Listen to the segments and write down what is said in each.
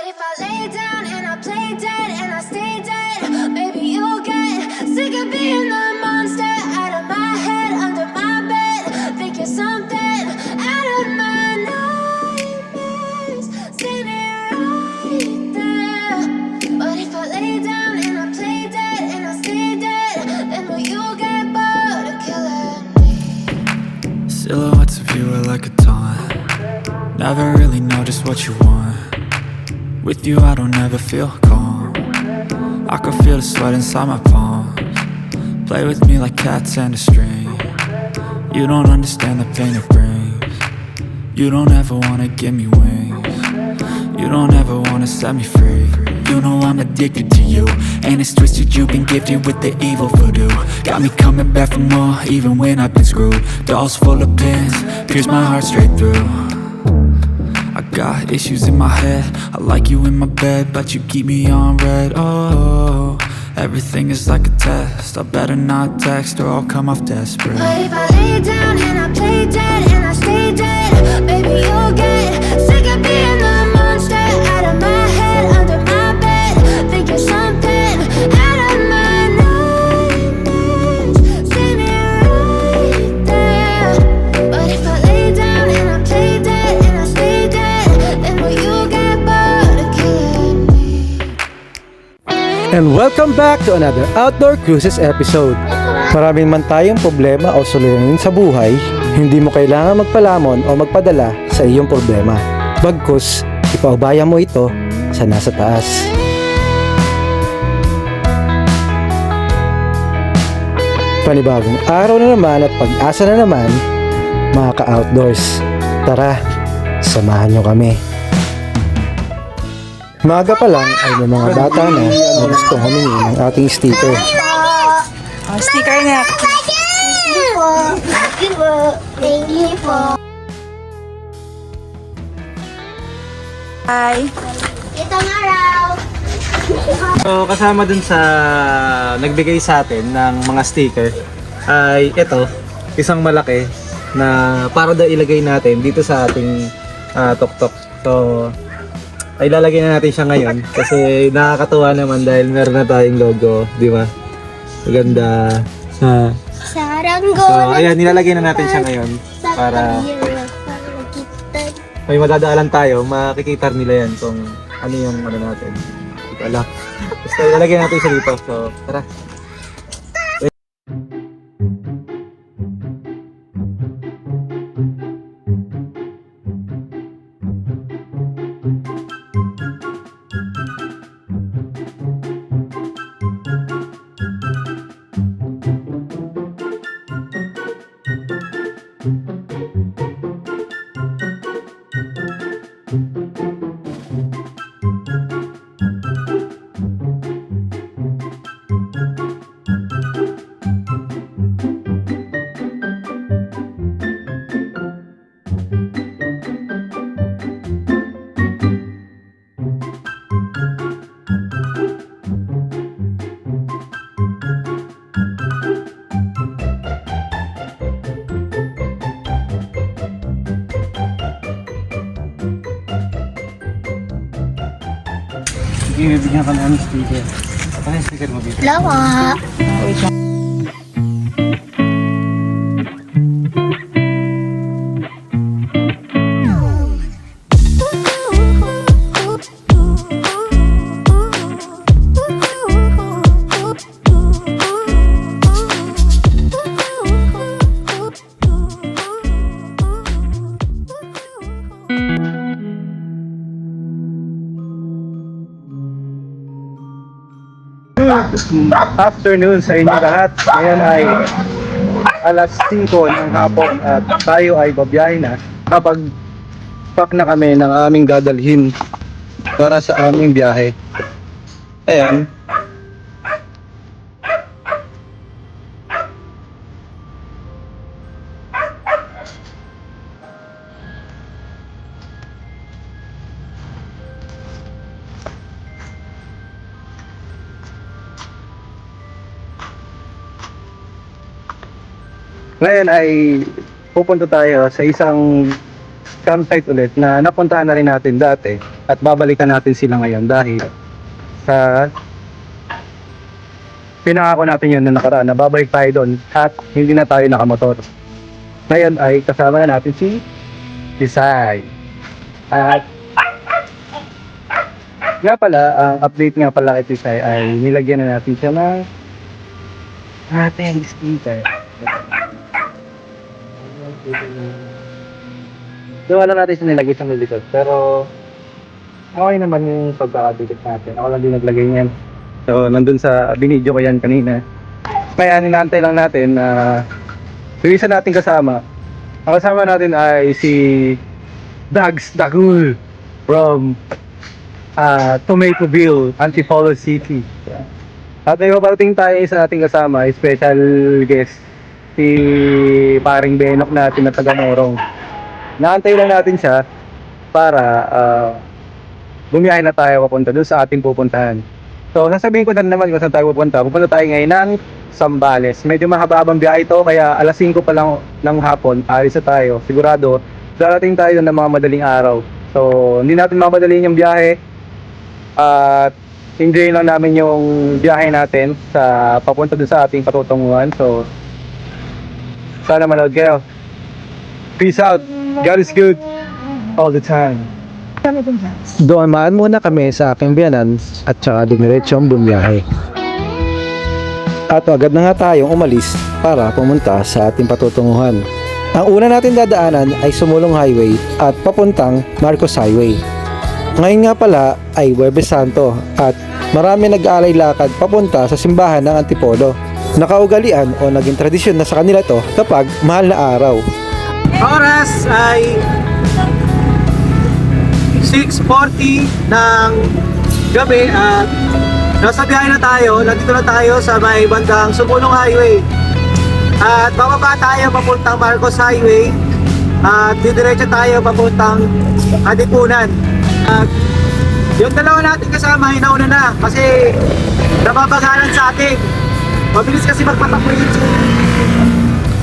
if I lay down and I play dead and I stay dead, maybe you'll get sick of being the monster out of my head, under my bed. Think you're something out of my nightmares, standing right there. But if I lay down and I play dead and I stay dead, then will you get bored of killing me? Silhouettes of you are like a taunt. Never really know just what you want. With you I don't ever feel calm. I can feel the sweat inside my palms. Play with me like cats and a string. You don't understand the pain it brings. You don't ever wanna give me wings. You don't ever wanna set me free. You know I'm addicted to you, and it's twisted, you've been gifted with the evil voodoo. Got me coming back for more, even when I've been screwed. Dolls full of pins, pierce my heart straight through. I got issues in my head, I like you in my bed, but you keep me on red. Oh, everything is like a test, I better not text or I'll come off desperate. But if I lay down and I play dead and I stay dead, maybe you'll get sick of being the monster out of my head, under my bed. Think you're something out of my nightmares, standing right there. But if I lay down and I play dead and I stay dead, then will you get bored of killing me? And welcome back to another Outdoor Cruises episode. Maraming man tayong problema o suliranin sa buhay, hindi mo kailangan magpalamon o magpadala sa iyong problema. Bagkus, ipaubaya mo ito sa nasa taas. Panibagong araw na naman at pag-asa na naman, mga ka-outdoors. Tara, samahan nyo kami. Maga pa lang ay may mga bata na gustong humingi ng ating sticker. Sticker na. Thank you po. Thank you po. Hi. Itong araw. So kasama dun sa nagbigay sa atin ng mga sticker ay ito, isang malaki na para daw ilagay natin dito sa ating tok-tok. So ay lalagay na natin siya ngayon kasi nakakatuwa naman dahil meron na tayong logo, di ba? Maganda. Saranggo. So ayan, nilalagay na natin siya ngayon para may madadaalan tayo, makikita nila yan kung ano yung ano natin. Hindi ko alam. Basta ilalagay natin siya dito. So tara. Sige, bibigyan ka namin sticker. Ano yung sticker mo dito? Lawa. Afternoon sa inyo lahat. Ngayon ay alas 5 ng hapon at tayo ay babiyahe na. Kapag pack na kami ng aming dadalhin para sa aming biyahe. Ayan. Ngayon ay pupunta tayo sa isang campsite ulit na napuntahan na rin natin dati. At babalikan natin sila ngayon dahil sa pinangako natin yun na nakaraan na babalik tayo doon at hindi na tayo nakamotor. Ngayon ay kasama na natin si Desai. At nga pala, ang update nga pala kay Desai ay nilagyan na natin siya ng ating sticker. Gawa lang natin siya nilagay sa likod, pero okay naman yung pagkakabigit natin. Ako lang din naglagay niyan. So, nandun sa binidyo ko yan kanina. Kaya ninantay lang natin na yung isa nating kasama. Ang kasama natin ay si Dags Dagul from Tomatoville, Antipolo City. At may paparating tayo sa ating kasama, special guest, si paring Benok natin na taga Morong. Naantay lang natin siya para bumiyahe na tayo papunta doon sa ating pupuntahan. So, sasabihin ko na naman kung saan tayo pupunta. Pupunta tayo ngayon ng Zambales. Medyo mahabang biyahe ito, kaya alas 5 pa lang ng hapon, alis na tayo. Sigurado, darating tayo ng mga madaling araw. So, hindi natin mamadaliin yung biyahe. At enjoy lang namin yung biyahe natin sa papunta doon sa ating patutunguhan. So, sana manood kayo. Peace out. God is good all the time. Dumaan muna kami sa aking biyanan at saka dumiretsyong bumiyahe. At agad na nga tayong umalis para pumunta sa ating patutunguhan. Ang una natin dadaanan ay Sumulong Highway at papuntang Marcos Highway. Ngayon nga pala ay Huwebes Santo at marami nag-aalay lakad papunta sa simbahan ng Antipolo. Nakaugalian o naging tradisyon na sa kanila to kapag mahal na araw. Oras ay 6:40 ng gabi at nasa biyahe na tayo. Nandito na tayo sa may bandang Sumulong Highway. At bababa tayo papuntang Marcos Highway at didiretso tayo papuntang Katipunan. At yung dalawa natin kasama ay nauna na kasi nababagalan sa atin. Mabilis kasi magpatakbo yun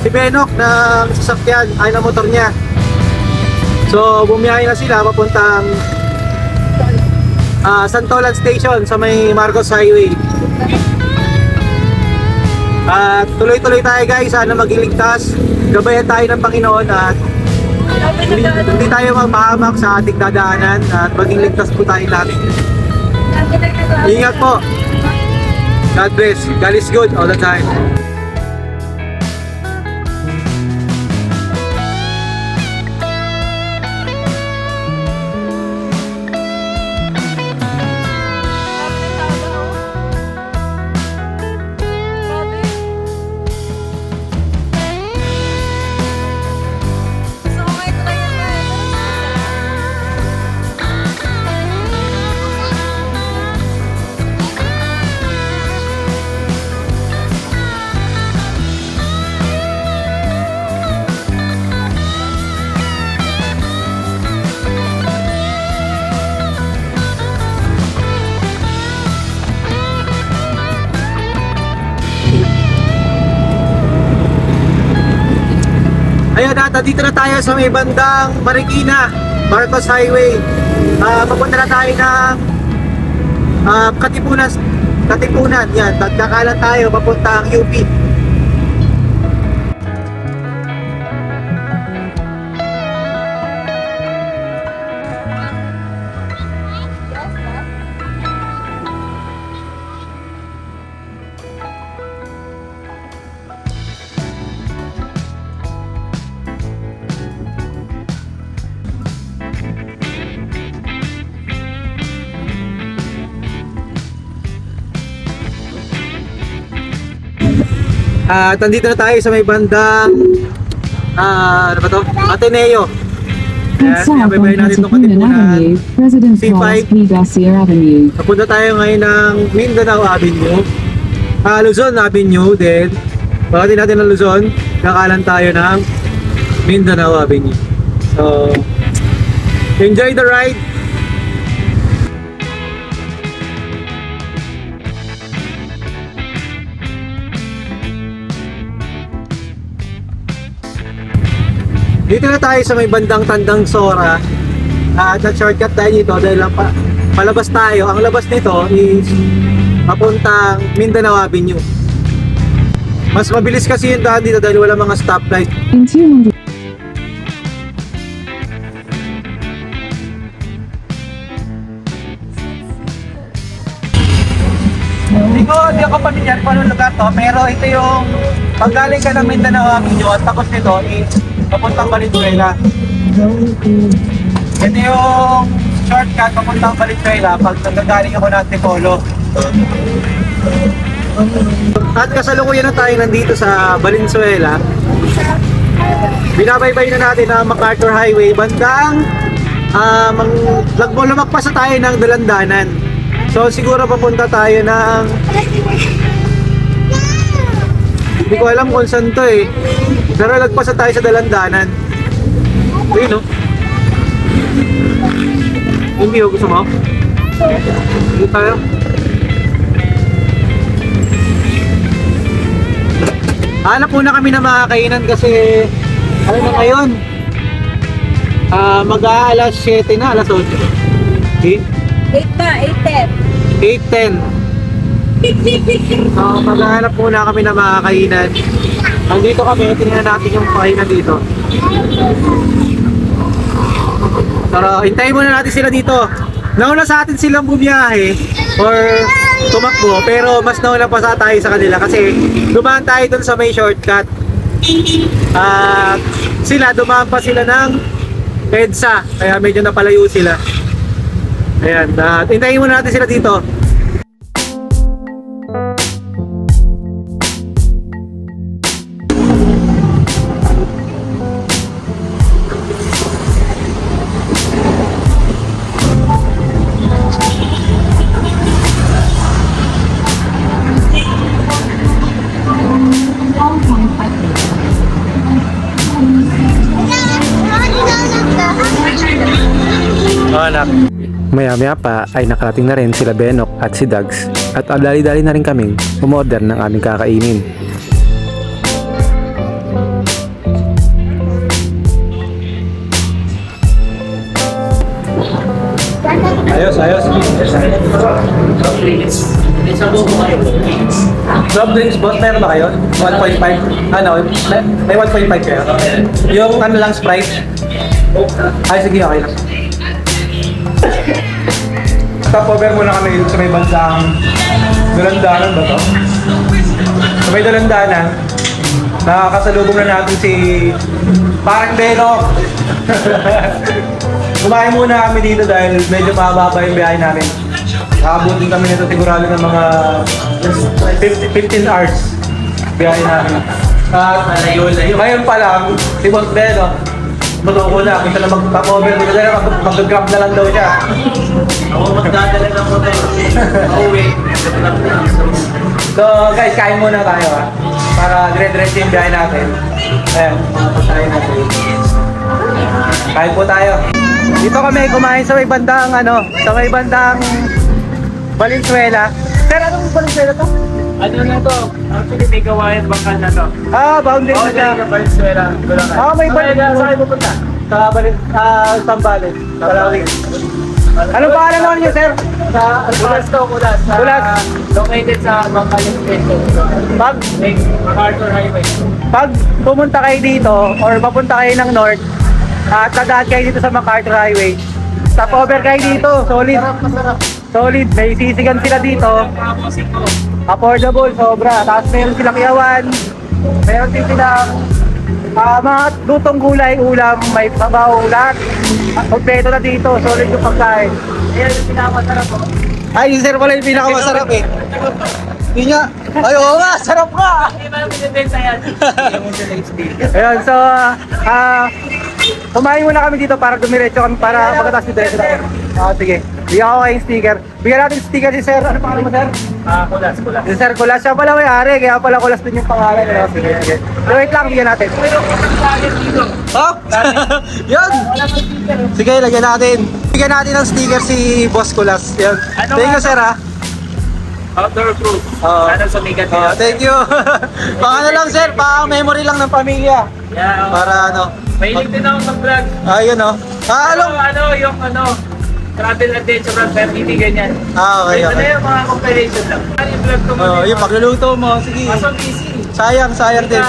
si Benok ng sasakyan ay na motor niya. So bumiyahe na sila papuntang Santolan Station sa may Marcos Highway. At tuloy-tuloy tayo guys, sana maging ligtas. Gabayan tayo ng Panginoon at hindi tayo magpahamak sa ating dadaanan at maging ligtas po tayo lahat. Ingat po. God bless. God is good all the time. Ayun, dito na tayo sa may bandang Marikina, Marcos Highway. Papunta na tayo ng Katipunan. Yan, tagkakalan tayo papuntang UP. At nandito na tayo sa may bandang ano ba to? Ateneo. At south on Katipunan Avenue, President C5. Carlos P. Garcia Avenue. Napunta tayo ngayon ng Mindanao Avenue, Luzon Avenue din. Pagdating natin ng Luzon, kakalan tayo ng Mindanao Avenue. So, enjoy the ride! Dito na tayo sa may bandang Tandang Sora At shortcut tayo dito dahil lang palabas tayo. Ang labas nito is papuntang Mindanao Avenue. Mas mabilis kasi yung daan dito dahil wala mga stoplight. In 200. Hindi ako pamilyar kung anong lugar to, pero ito yung pag galing ka ng Mindanao Avenue at tapos nito is papuntang Valenzuela. Ito yung shortcut papuntang Valenzuela pag nagagaling ako ng Antipolo. At kasalukuyan na tayo nandito sa Valenzuela. Binabaybay na natin ang MacArthur Highway bandang lumagpas na tayo ng Dalandanan. So siguro papunta tayo ng hindi ko alam kung saan to eh. Pero lagpas na tayo sa Dalandanan. Ayun no. Hindi ko gusto mo? Dito tayo. Hanap muna kami na makakainan kasi ano na ngayon? Mag-aalas 7 na, alas 8. Okay? 8 na, 8:10. So, maghahanap muna kami na makakainan. Nandito kami, tingnan natin yung kainan dito. Pero, hintayin muna natin sila dito. Nauna sa atin silang bumiyahe or tumakbo, pero mas nauna pa sa tayo sa kanila kasi dumaan tayo dun sa may shortcut. Sila, dumaan pa sila ng EDSA, kaya medyo napalayo sila. Ayan, hintayin muna natin sila dito. Anak. Maya-maya pa ay nakarating na rin sila Benok at si Dags at dali-dali na rin kaming umorder ng aming kakainin. Ayos. Soft drinks boss, meron ba kayo? 1.5? Ano? May 1.5 kayo? Yung ano lang, Sprite? Ay, sige, okay lang. Stopover muna kami sa may bandang Dalandanan ba to? Sa may Dalandanan, nakakasalubong na natin si Parang Benok. Kumain muna kami dito dahil medyo mababa yung biyahe namin. Nakabutin kami nito sigurado ng mga 15 hours biyahe namin. At ngayon pa lang, si Boss Benok, ko na, kita na mag-top-over dito dahil mag-grab na lang daw siya. Ako magdadala ng motor. Pauwi. So guys, kain muna tayo ha. Para dire-diretso yung biyahe natin. Ayan, patayin natin. Kain po tayo. Dito kami kumain sa may bandang sa may bandang Valenzuela. Sir, anong Valenzuela to? Ano na to? Actually, may gawain bakal na to. Boundary na siya. Valenzuela. May Saan kayo pupunta? Sa Zambales. Anong pangalan naman niyo, sir? Kulas to, Kulas. Kulas. Located sa Mangkaling Station. MacArthur Highway. Pag pumunta kayo dito or papunta kayo ng north at dadaan kayo dito sa MacArthur Highway, stopover kayo dito, solid, may sisigan sila dito, affordable, sobra, tapos meron silang iyawan, meron din silang mga lutong gulay, ulam, may sabaw, lahat, kompleto na dito, solid yung pagkain. Ayan yung pinakamasarap po. Ay, yung sir pala yung pinakamasarap eh. Yun nga. Ay, oo nga, sarap ka! Hindi ba pinibenta yan? Ayun, so, kumain muna kami dito para dumiretso kami para pagkatapos diretso natin. Sige. Bigyan ko kayong sticker. Bigyan natin sticker si sir. Ano pangalan mo, sir? Kulas. Si Sir Kulas. Siya pala may-ari, kaya pala Kulas din yung pangalan. Sige. So, wait lang, bigyan natin. Oh! Yun! Sige, lagyan natin. Bigyan natin ng sticker si Boss Kulas. Yan. Thank you, sir, ha? Outdoor proof. Sana sumigat Thank you. Pang ano lang, sir, pang memory lang ng pamilya. Yeah, Para Mahilig din ako mag-vlog. Ayun oh. Yung travel adventure vlog, pero hindi ganyan. Okay, Ano okay. yung mga compilation lang. Ano yung vlog ko mo? Yung pagluluto mo, sige. Kaso busy. Sayang din.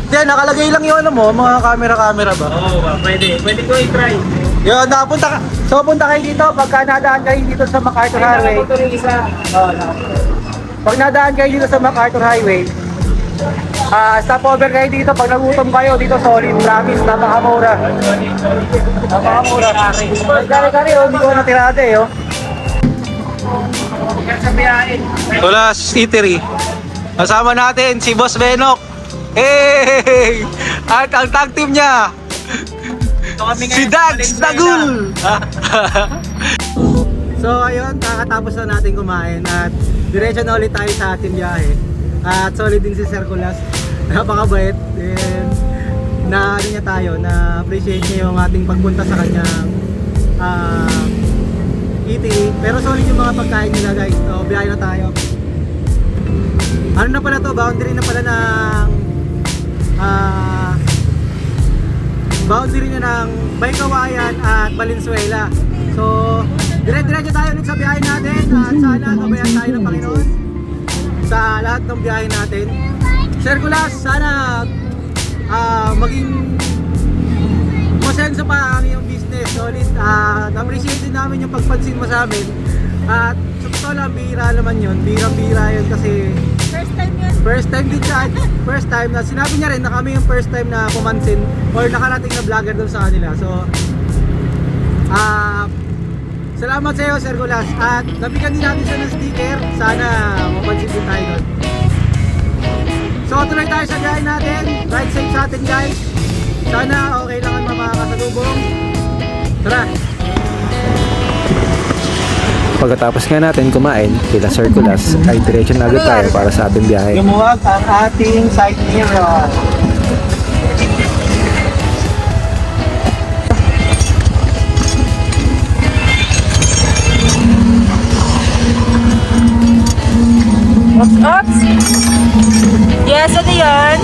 Hindi, nakalagay lang yung ano mo, mga camera ba? Oo, pwede. Pwede ko i-try. Yun, napunta ka. So, punta kayo dito, pagka nadaan kayo dito sa MacArthur Highway. Nakapunto rin isa. Pag nadaan kayo dito sa MacArthur Highway, stopover kayo dito. Pag nagutom kayo, dito solid, promise, napakamura. Napakamura. Kari-kari, hindi ko natirada eh. Yan sa biyahe. Tulas Eatery. Kasama natin si Boss Benok. Hey! At ang tag team niya, si Dags Dagul! So ayun, kakatapos na natin kumain at diretso na ulit tayo sa ating biyahe. At solid din si Sir Kulas. Napakabait. And na ano niya tayo, na appreciate niya yung ating pagpunta sa kanyang eatery. Pero solid yung mga pagkain nila guys. So biyahe na tayo. Ano na pala to? Boundary na pala ng boundary na ng Baykawayan at Valenzuela. So, dire-diretso tayo ulit sa biyahe natin at sana gabayan tayo ng Panginoon sa lahat ng biyahe natin. Sir Kulas, sana maging masenso pa ang iyong business. Solid. Na-appreciate din namin yung pagpansin mo sa amin. At sa totoo lang, bihira naman yun. Bihirang-bihira yun kasi first time din siya. First time na sinabi niya rin na kami yung first time na pumansin or nakarating na vlogger doon sa kanila. So, salamat sa iyo, Sir Kulas. At nabigyan din natin siya ng sticker. Sana mapansin din tayo doon. So, tuloy tayo sa biyahe natin. Ride safe sa atin, guys. Sana okay lang ang mga kasalubong. Tara! Pagkatapos nga natin kumain, kila Sir Kulas, ay diretso na agad tayo para sa ating biyahe. Lumuwag ang ating side mirror. Oops! Yes, ano yan?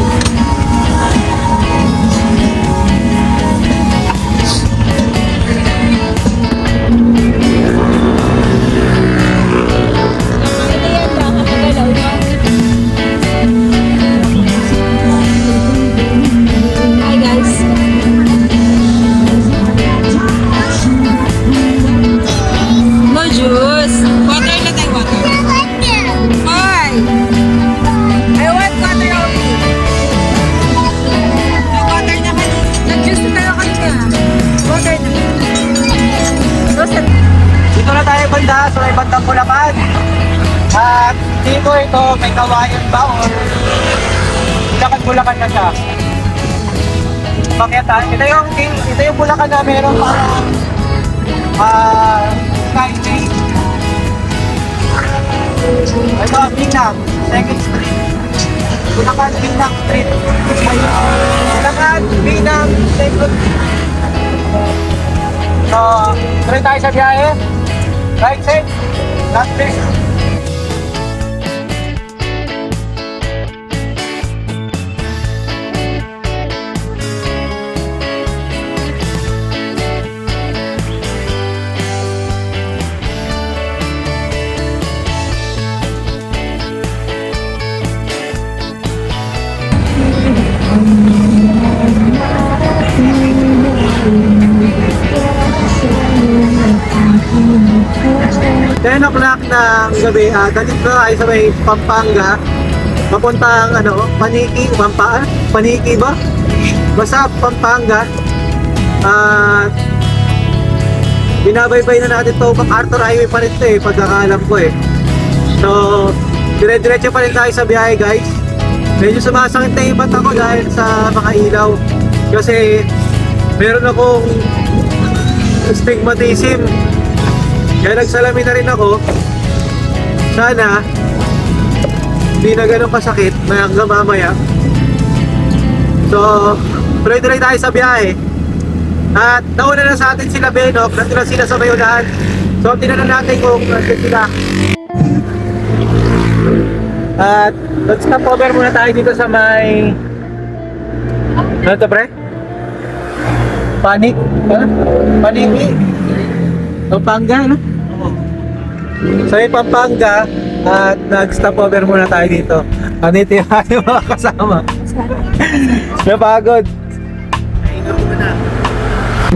Hi guys! No juice! Water na tayo, water! Hi! I want water only! Nag-water na kanina. Nag-juice na tayo kanina. Water na. Dito na tayo banda, so may bandang Bulacan. At dito ito, may kawayan ba or Bulacan na siya. Pakita, ito yung Bulacan na meron parang skyway. Ito, Binang, 2nd Street. Bulacan, Binang Street. Bulacan, Binang, 2nd Street. So, tuloy tayo sa biyahe. Right side, last place. Ten o'clock ng gabi, dito tayo sa may Pampanga. Papuntang Paniki, Paniki ba? Basta Pampanga. Binabaybay na natin to, MacArthur Highway pa rin to pagkakaalam ko So, dire-diretso pa rin tayo sa biyahe guys. Medyo sumasakit na yung mata ko dahil sa mga ilaw. Kasi meron akong stigmatism. Kaya nagsalamin na rin ako. Sana hindi na ganun kasakit na hanggang mamaya. So, tuloy-tuloy tayo sa biyahe. At nauna na sa atin sila Benok, nandun na sila sa Bayunahan. So, tinanan natin kung nandun sila. At stop over muna tayo dito sa may... Ano to pre? Paniki. Pampanga, no? So yung Pampanga, at nag-stop over muna tayo dito. Ano yung mga kasama? Napagod.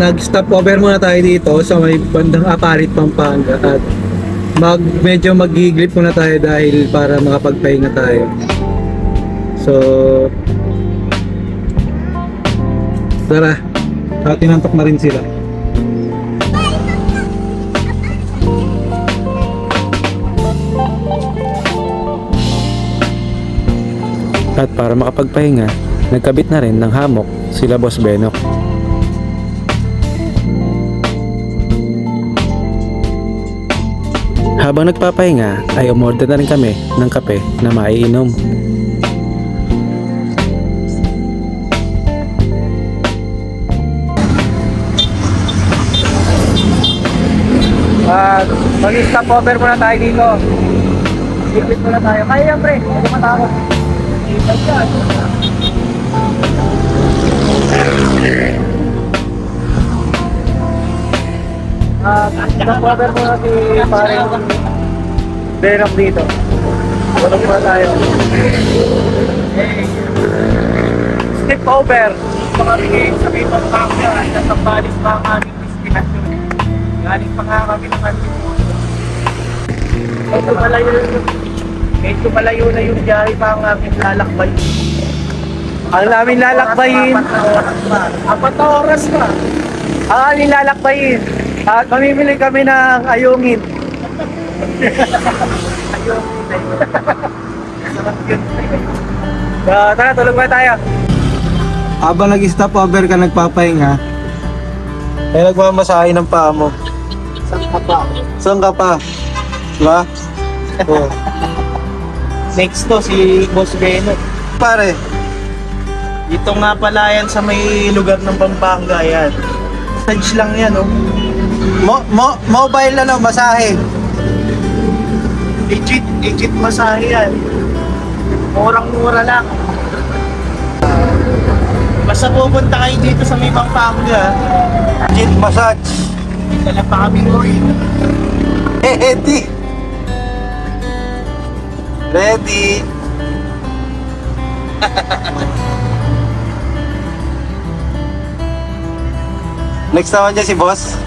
Nag-stop over muna tayo dito sa may bandang Aparit, Pampanga. At medyo mag-iglip muna tayo dahil para makapagpahinga tayo. So, tara. Tinantok na rin sila. At para makapagpahinga, nagkabit na rin ng hammock sila Boss Benok. Habang nagpapahinga ay umorder na rin kami ng kape na maiinom. Mag-stop over muna tayo dito. Iglip muna tayo. Kaya yan, pre. Huwag ka matawag. Stop over muna si parang Benok dito. Tulog muna tayo. Step over. Kami sa may Pampanga, nasa Balis pa ang aming destinasyon. Galing pa nga kami ng Antipolo. Medyo malayo na yung biyahe pa ang aming lalakbay. Ang namin lalakbayin. 4 oras pa. Ang aming lalakbayin. At mamimili kami ng ayungin. So, tara, tulog ba tayo? Habang nag-stop over ka, nagpapahinga, ay nagmamasahe ng paa mo. Saan ka pa? Diba? Oh. Next to, si Boss Beno. Pare, Dito nga pala yan sa may lugar ng Pampanga yan. Massage lang yan, oh. mobile na no, masahe. Legit masahe yan. Murang-mura lang. Basta pupunta kayo dito sa may Pampanga. Legit massage. Dala pa kami oil. Ready. Ready. Next naman dyan si boss.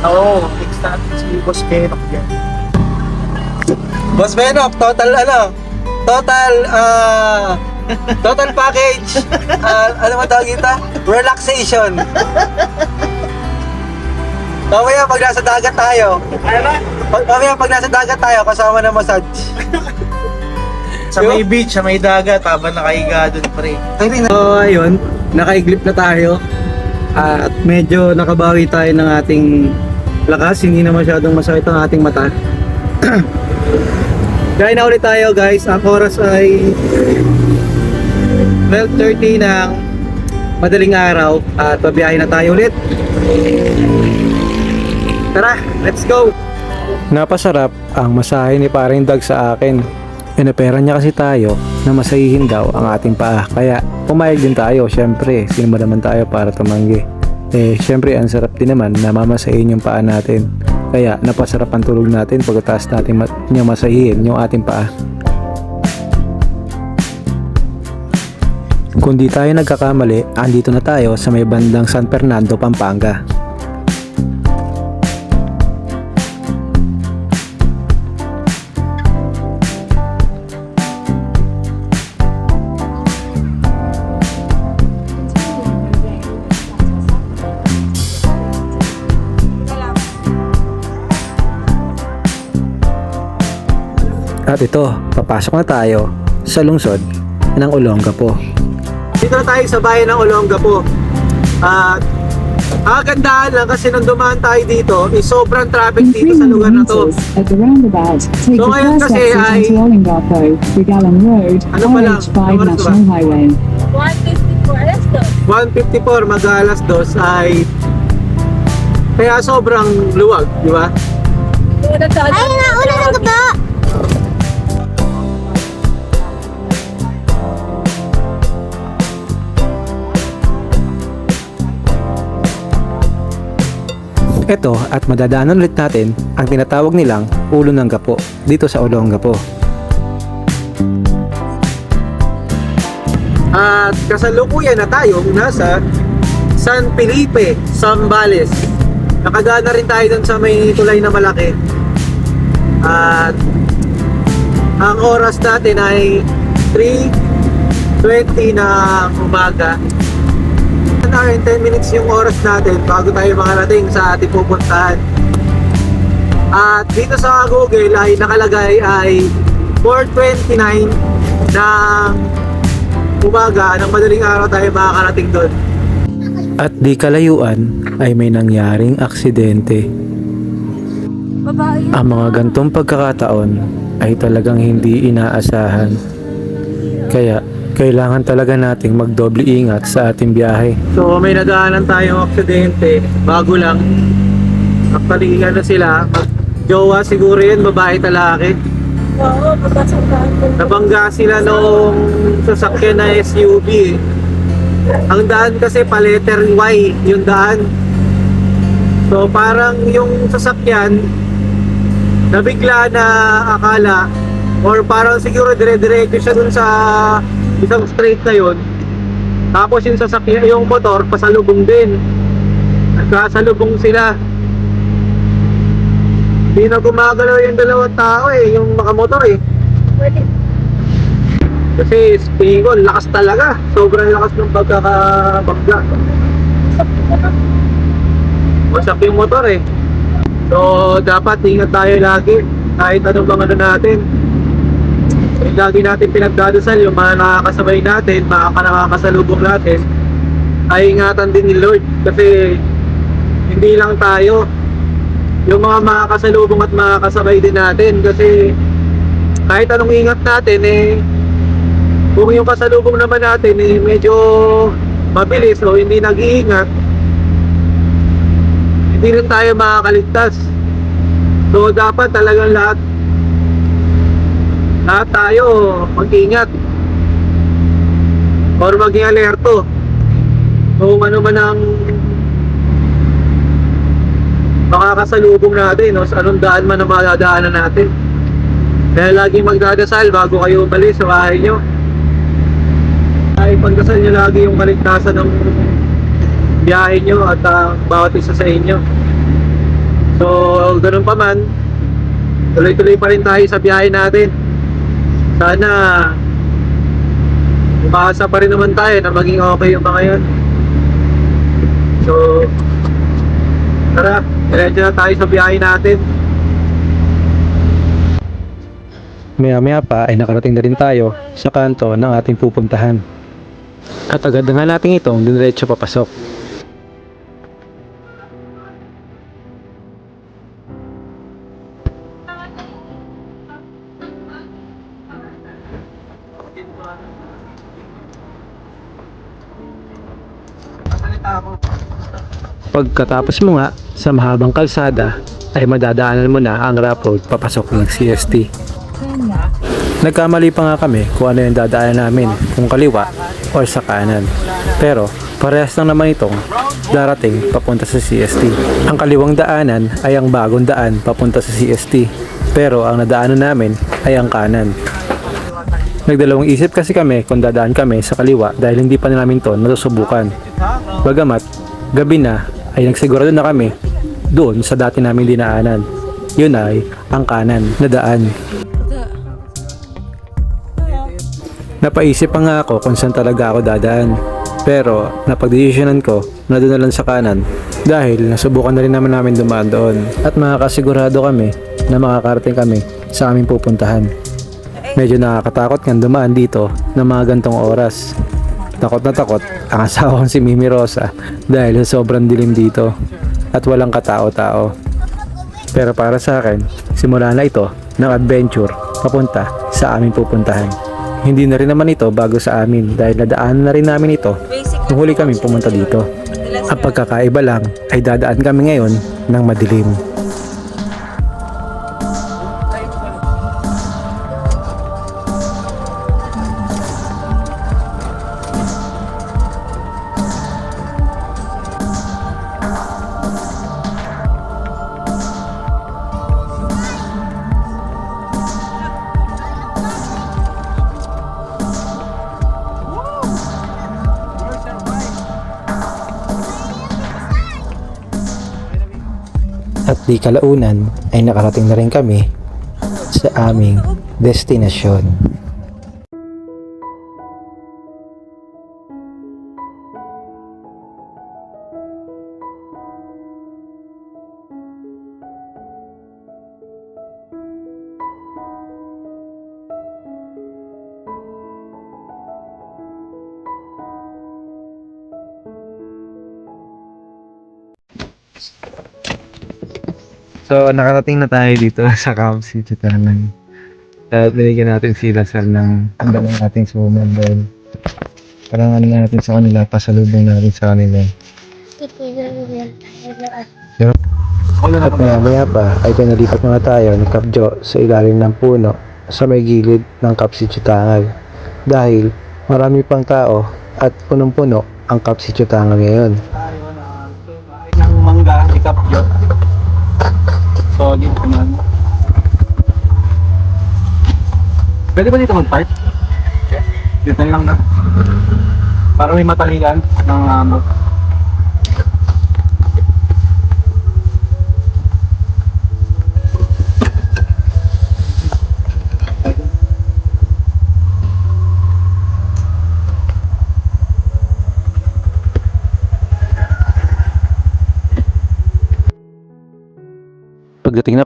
Oo, next natin si Boss Benok yan. Boss Benok, total total package. Ano mo tawag ito? Relaxation. Mamaya pag nasa dagat tayo. Mamaya pag nasa dagat tayo, kasama na massage. Sa may beach, sa may dagat, habang nakahiga doon, pre. So ayun, nakaiglip na tayo. At medyo nakabawi tayo ng ating lakas, hindi na masyadong masakit ang ating mata. Kaya na ulit tayo guys, ang oras ay 12:30 ng madaling araw at pabiyahe na tayo ulit. Tara, let's go! Napasarap ang masahe ni paring Dag sa akin. Pinaperan niya kasi tayo na masahihin daw ang ating paa. Kaya pumayag din tayo, syempre. Sino ba naman tayo para tumanggi? Syempre ang sarap din naman na mamasahin yung paa natin. Kaya napasarap ang tulog natin pagkatapos natin niya masahihin yung ating paa. Kung di tayo nagkakamali, andito na tayo sa may bandang San Fernando, Pampanga. At ito, papasok na tayo sa lungsod ng Olongapo. Dito na tayo sa bayan ng Olongapo. At ang kagandahan lang kasi nung dumaan tayo dito, sobrang traffic In dito 300 sa lugar na to. meters at the roundabout, take So the ngayon first kasi exit ay- into Olongapo, Regalan Road, Ano pa lang? RH5 Ano oras ba? National Highway. 154 mag-alas 2 ay kaya sobrang luwag, di ba? Ay, nauna na to ba? Ito at madadaanan ulit natin ang tinatawag nilang ulo ng gapo dito sa Olongapo. At kasalukuyan na tayo nasa San Felipe, Zambales. Nakagana rin tayo dun sa may tulay na malaki. At ang oras natin ay 3:20 na umaga. 10 minutes yung oras natin bago tayo makarating sa ating pupuntahan. At dito sa Google ay nakalagay ay 4:29 ng umaga, ng madaling araw tayo makakarating doon. At di kalayuan ay may nangyaring aksidente. Ang mga gantong pagkakataon ay talagang hindi inaasahan. Kaya kailangan talaga nating magdoble ingat sa ating biyahe. So may nadaanan tayong aksidente, bago lang. Actually, ano sila, jowa siguro yun, babae talaki. Oo, Nabangga sila noong sasakyan na SUV. Ang daan kasi pa letter Y yung daan. So parang yung sasakyan nabigla na akala, or parang siguro dire-diretso siya dun sa isang straight na yun. Tapos yung sasakyan, yung motor pasalubong din. Nagkasalubong sila. Hindi na gumagalaw yung dalawang tao yung makamotor Kasi tingin ko, lakas talaga. Sobrang lakas ng pagkakabangga. Wasak yung motor So dapat ingat tayo lagi. Kahit anong mga natin. Yung lagi natin pinagdadasal, yung mga nakakasabay natin, mga nakakasalubong natin, ay ingatan din ni Lord. Kasi hindi lang tayo, yung mga makakasalubong at makakasabay din natin. Kasi kahit anong ingat natin kung yung kasalubong naman natin medyo mabilis o hindi nag-iingat, hindi rin tayo makakaligtas. So dapat talagang lahat tayo mag-ingat or maging alerto kung ano man ang makakasalubong natin o sa anong daan man ang madadaanan natin. Kaya laging magdadasal bago kayo umalis sa bahay nyo. Ay pagdasal nyo lagi yung kaligtasan ng biyahe nyo at bawat isa sa inyo. So ganun pa man, tuloy-tuloy pa rin tayo sa biyahe natin. Sana umaasa pa rin naman tayo na maging okay yung mga yun. So tara, diretso na tayo sa biyahe natin. Maya-maya pa ay nakarating na rin tayo sa kanto ng ating pupuntahan. At agad na nga natin itong diretso papasok. Pagkatapos mo nga sa mahabang kalsada ay madadaanan mo na ang rough road papasok ng CST. Nagkamali pa nga kami kung ano yung dadaanan namin, kung kaliwa o sa kanan. Pero parehas lang naman itong darating papunta sa CST. Ang kaliwang daanan ay ang bagong daan papunta sa CST. Pero ang nadaanan namin ay ang kanan. Nagdalawang isip kasi kami kung dadaan kami sa kaliwa dahil hindi pa namin to natusubukan. Bagamat gabi na ay nagsigurado na kami doon sa dati namin dinaanan. Yun ay ang kanan na daan. Napaisip pa nga ako kung saan talaga ako dadaan. Pero napagdesisyonan ko na doon na lang sa kanan dahil nasubukan na rin namin dumaan doon. At makakasigurado kami na makakarating kami sa aming pupuntahan. Medyo nakakatakot nga dumaan dito ng mga gantong oras. Takot na takot ang asawa kong si Mimi Rosa dahil sa sobrang dilim dito at walang katao-tao. Pero para sa akin, simula na ito ng adventure papunta sa aming pupuntahan. Hindi na rin naman ito bago sa amin dahil nadaan na rin namin ito nung huli kami pumunta dito. Ang pagkakaiba lang ay dadaan kami ngayon ng madilim. di kalaunan ay nakarating na rin kami sa aming destinasyon. So, nakarating na tayo dito sa Camp City Tanan. At binigyan natin sila sir ng handa ng ating suman dahil parang ano natin sa kanila, pasalubong natin sa kanila. At maya pa ay pinalipat mga tayo ni Kap Jo sa ilalim ng puno sa may gilid ng Camp City Tangal. Dahil marami pang tao at punong-puno ang Camp City Tangal ngayon. Ng mangga ni Kap Jo. Solid naman. Pwede ba dito mag-park? Dito lang na. Para may matalian ng amok.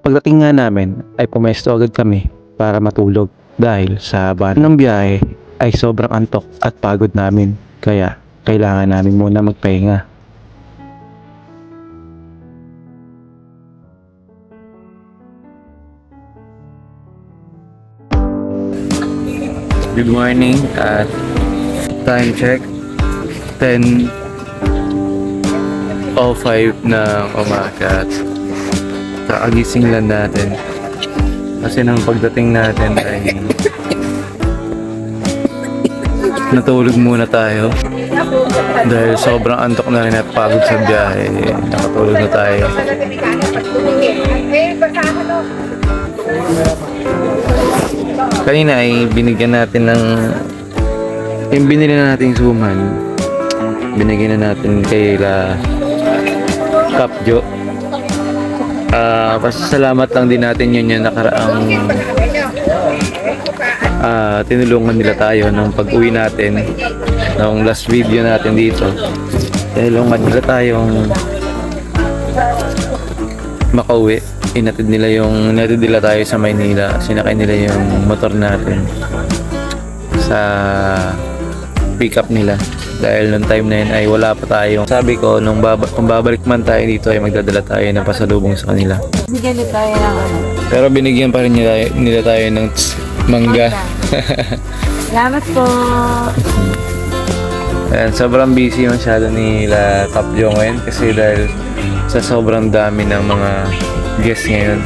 Pagdating nga namin ay pumesto agad kami para matulog dahil sa haba ng biyahe ay sobrang antok at pagod namin kaya kailangan namin muna magpahinga. Good morning at time check 10:05 na umaga. Kaagising lang natin kasi nang pagdating natin ay natulog muna tayo dahil sobrang antok na rin at pagod sa biyahe. Nakatulog na tayo. Kanina ay binigyan natin ng yung binili na nating suman, binigyan na natin kay Kap Jo. Pasasalamat lang din natin yun yung nakaraang tinulungan nila tayo nung pag-uwi natin nung last video natin dito. Tinulungan nila tayong makauwi. Inatid nila tayo sa Maynila. Sinakay nila yung motor natin sa pick up nila. Dahil nung time na yun ay wala pa tayo. Sabi ko, kung babalik man tayo dito ay magdadala tayo ng pasalubong sa kanila. Bigyan na tayo ng ano. Pero binigyan pa rin nila tayo ng mangga. Salamat po. Ayan, sobrang busy masyado nila Kap Jo ngayon kasi dahil sa sobrang dami ng mga guests ngayon.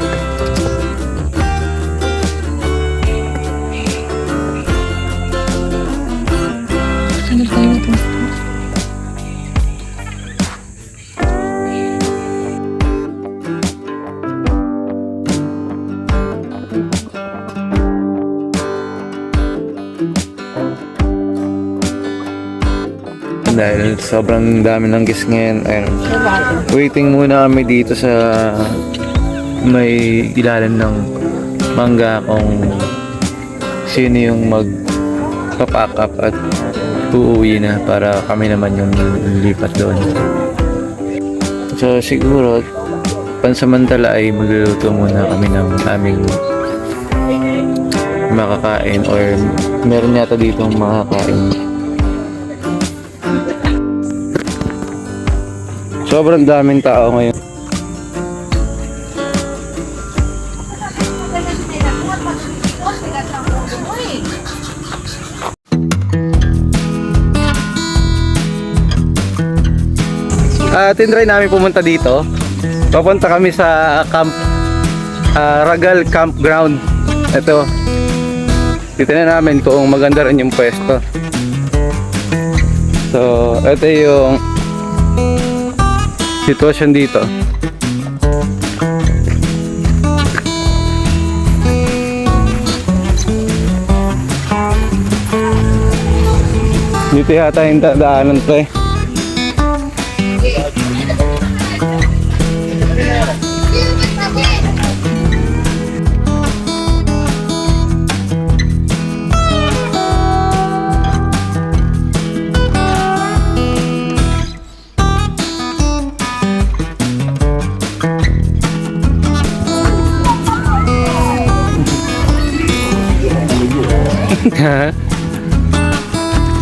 Dahil sobrang dami ng guests ngayon, ayun, waiting muna kami dito sa may ilalim ng mangga kung sino yung magpapack up at uuwi na para kami naman yung lipat doon. So siguro pansamantala ay magluluto muna kami ng aming makakain or meron yata dito makakain. Sobrang daming tao ngayon. Tinry namin pumunta dito. Papunta kami sa Ragal Campground. Ito. Titignan namin kung maganda rin yung pwesto. So, ito yung sitwasyon dito. Dito yata yung daanan to eh.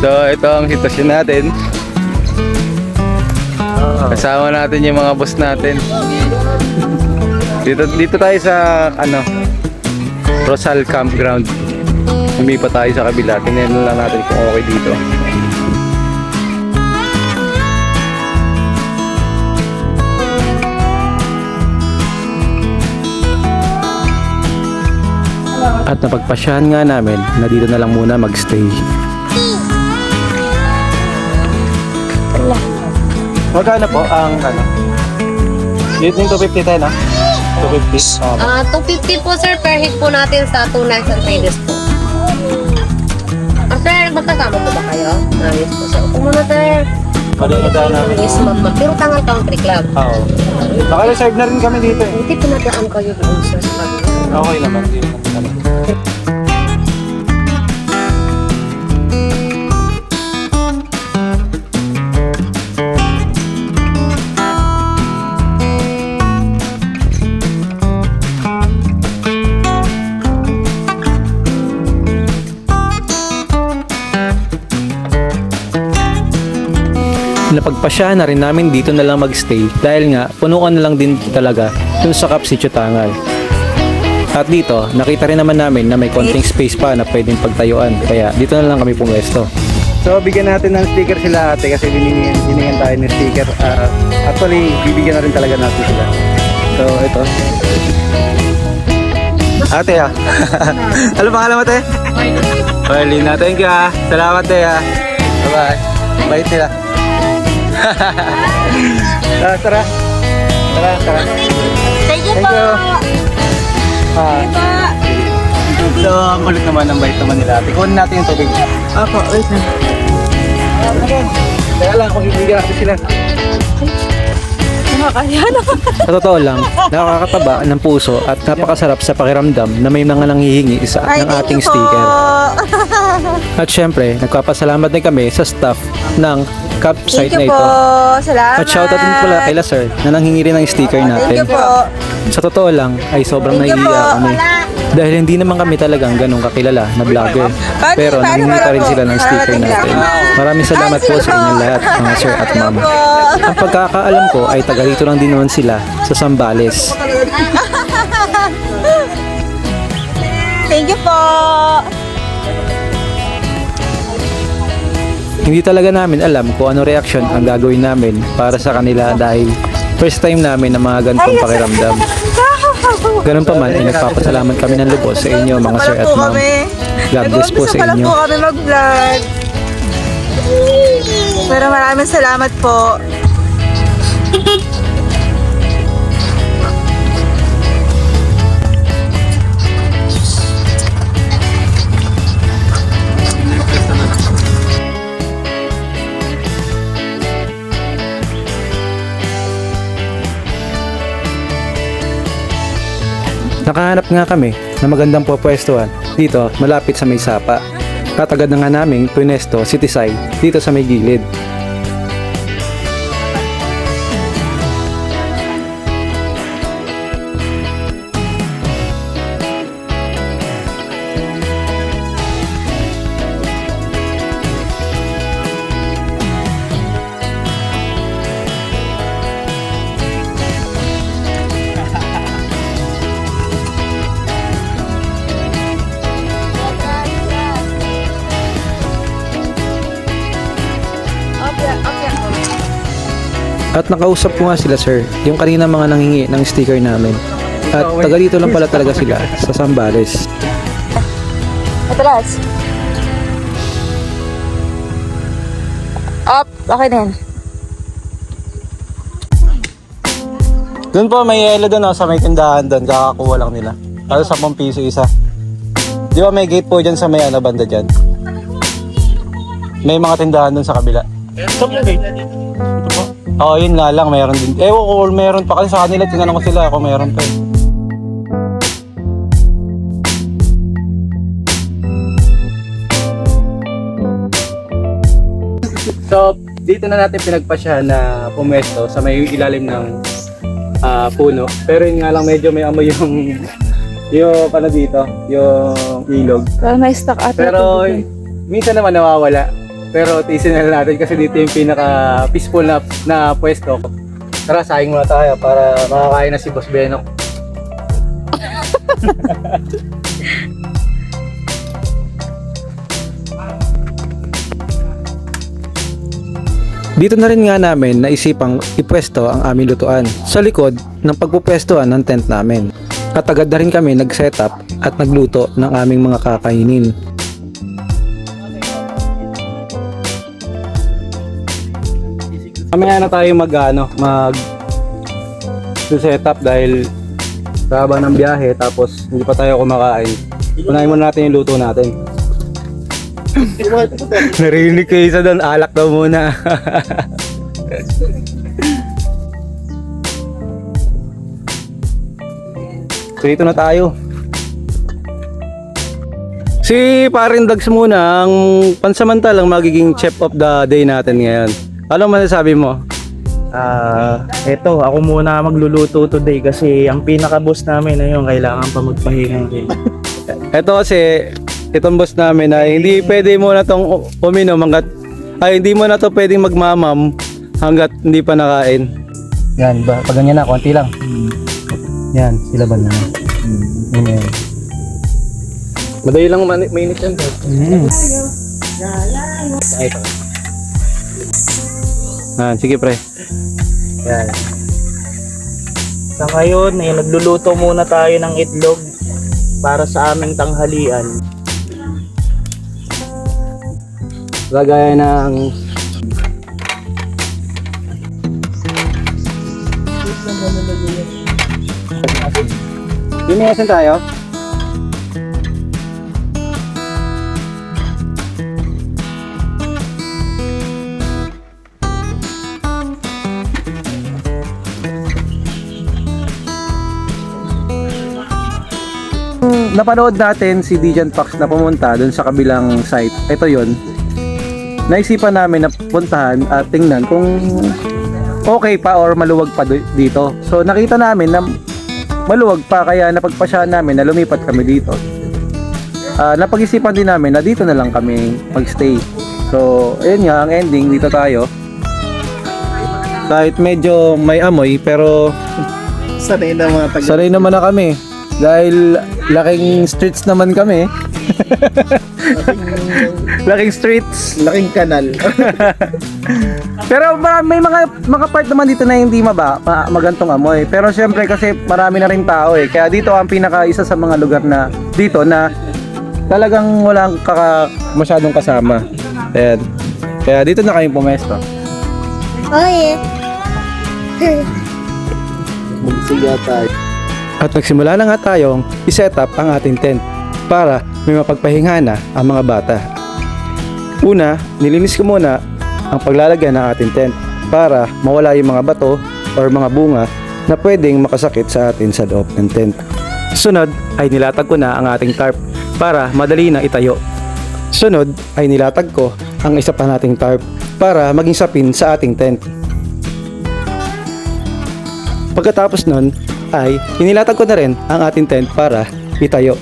So, ito ang sitwasyon natin. Kasama natin yung mga boss natin. Dito tayo sa Rosal Campground. Lumipat tayo sa kabila. Tingnan lang natin kung okay dito. At napagpasyahan nga namin na dito na lang muna magstay. Magkano po ang Dito yung 250 tayo na? 250? 250 po sir per head po natin sa 2 nights and 3 days po. Sir, magkasama po ba kayo? Yes po sir. Kung muna sir. Palimutan namin. Yes ma'am. Pero Tangal Country Club. Oo. Naka-reserve na rin kami dito eh. Hindi pinadaan kayo doon sir. Okay naman. Napagpasyahan na rin namin dito na lang magstay dahil nga punuan na lang din talaga dun sa Cap Sitio Tangal. At dito, nakita rin naman namin na may konting space pa na pwedeng pagtayuan kaya dito na lang kami pumwesto. So bigyan natin ng sticker sila ate kasi hiningan tayo ng sticker. Actually, bibigyan na rin talaga natin sila. So ito. Ate ano pangalan mo ate? Marlene. Thank you Salamat ate Bye-bye. Bait nila. Tara. Thank you po. So, ang kulit naman, ang bait naman nila. Tikunin natin yung tubig. Apo, wait na. Kaya lang, kung ibigyan natin sila. Sa totoo lang, nakakataba ng puso at napakasarap sa pakiramdam na may mga nanghihingi ng ating sticker. At syempre, nagpapasalamat din kami sa staff ng campsite na ito. Salamat. At shoutout din pala kay Sir na nanghingi rin ng sticker natin. Sa totoo lang, ay sobrang nahihiya kami. Dahil hindi naman kami talagang ganun kakilala na vlogger. Pero nanghingi pa rin sila ng sticker natin. Maraming salamat po sa inyong lahat, mga sir at ma'am. Ang pagkakaalam ko ay taga rito lang din naman sila sa Zambales. Thank you po. Hindi talaga namin alam kung ano reaction ang gagawin namin para sa kanila dahil first time namin na mga ganitong pakiramdam. Ganun pa man, ay nagpapasalamat kami ng lubos sa inyo mga sir at ma'am. God bless po sa inyo. Nag-umpisa pa lang po kami mag-vlog. Pero maraming salamat po. Nakahanap nga kami na magandang pupwestuhan dito malapit sa may sapa. Katagad na nga naming pwesto si Tisay dito sa may gilid. At nakausap ko nga sila sir, yung kanina mga nanghingi ng sticker namin. At taga dito lang pala talaga sila sa Zambales. Matalas. Up, okay din. Doon po may yelo doon sa may tindahan doon, kakakuha lang nila. Para 10 piso isa. Di ba may gate po dyan sa may banda dyan? May mga tindahan doon sa kabila. Saan yung gate? Ito po? Oo, yun nga lang, meron din. Ewan ko, meron pa kasi sa kanila, tinanong ko sila kung meron pa. So, dito na natin pinagpasyahan na pumwesto sa may ilalim ng puno. Pero yun nga lang, medyo may amoy yung yung ano dito, yung ilog. Parang na-stuck ata. Pero minsan naman nawawala. Pero tiisin na lang natin kasi dito yung pinaka peaceful na pwesto. Tara, sayang muna tayo para makakain na si Boss Benok. Dito na rin nga namin naisipang ipwesto ang aming lutuan sa likod ng pagpupwestuhan ng tent namin. At agad na rin kami nag-setup at nagluto ng aming mga kakainin. Mamaya na tayo mag setup dahil sa haba ng biyahe tapos hindi pa tayo kumakain. Unahin muna natin yung luto natin. Narinig ko isa doon, alak daw muna. So dito na tayo. Si Parin Dags muna ang pansamantalang magiging chef of the day natin ngayon. Ano masasabi mo? Eto, ako muna magluluto today kasi ang pinaka-boss namin na yung kailangan pa magpahinga din. Ito kasi, itong boss namin ay hindi pwede mo na tong uminom hindi mo na to pwedeng magmamam hanggat hindi pa nakain. Yan, pag ganyan na, konti lang. Yan, sila ba na? Yan. Madali lang mainit yan. Ito. Sige pre. Yan. Sa ngayon, nagluluto muna tayo ng itlog para sa aming tanghalian. Lagay ng Liniasan tayo. Napanood natin si Dijan Pax na pumunta dun sa kabilang site. Ito yon. Naisipan namin na puntahan at tingnan kung okay pa or maluwag pa dito. So nakita namin na maluwag pa kaya napagpasyahan namin na lumipat kami dito. Napag-isipan din namin na dito na lang kami magstay. So ayun nga, ang ending dito tayo. Kahit medyo may amoy pero sanay naman na kami. Dahil laking streets naman kami. Laking streets, Laking kanal. pero may mga part naman dito na hindi magantong amoy. Pero syempre kasi marami na rin tao eh. Kaya dito ang isa sa mga lugar na dito na talagang walang masyadong kasama. Ayan. Kaya dito na kami pumesto. Oh yeah. Magsiga tayo. At nagsimula na nga tayong iset up ang ating tent para may mapagpahinga na ang mga bata. Una, nilinis ko muna ang paglalagyan ng ating tent para mawala yung mga bato or mga bunga na pwedeng makasakit sa atin sa loob ng tent. Sunod ay nilatag ko na ang ating tarp para madali na itayo. Sunod ay nilatag ko ang isa pa nating tarp para maging sapin sa ating tent. Pagkatapos nun ay inilatag ko na rin ang ating tent para itayo.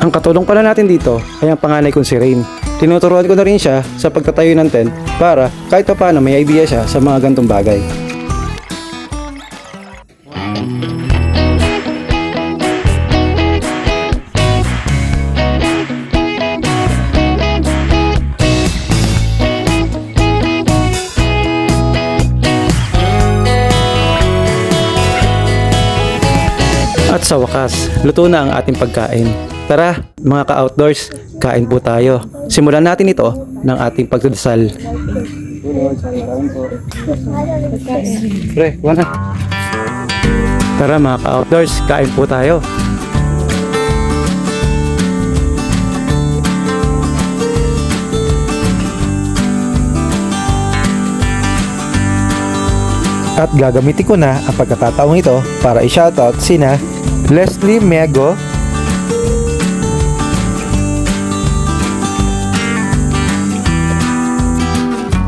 Ang katulong pala natin dito ay ang panganay kong si Rain. Tinuturuan ko na rin siya sa pagtatayo ng tent para kahit pa paano may idea siya sa mga gantong bagay. At sa wakas, luto na ang ating pagkain. Tara, mga ka-outdoors, kain po tayo. Simulan natin ito ng ating pagdadasal. Pre, wala. Tara mga ka-outdoors, kain po tayo. At gagamitin ko na ang pagkakataong ito para i-shoutout sina Leslie Mego,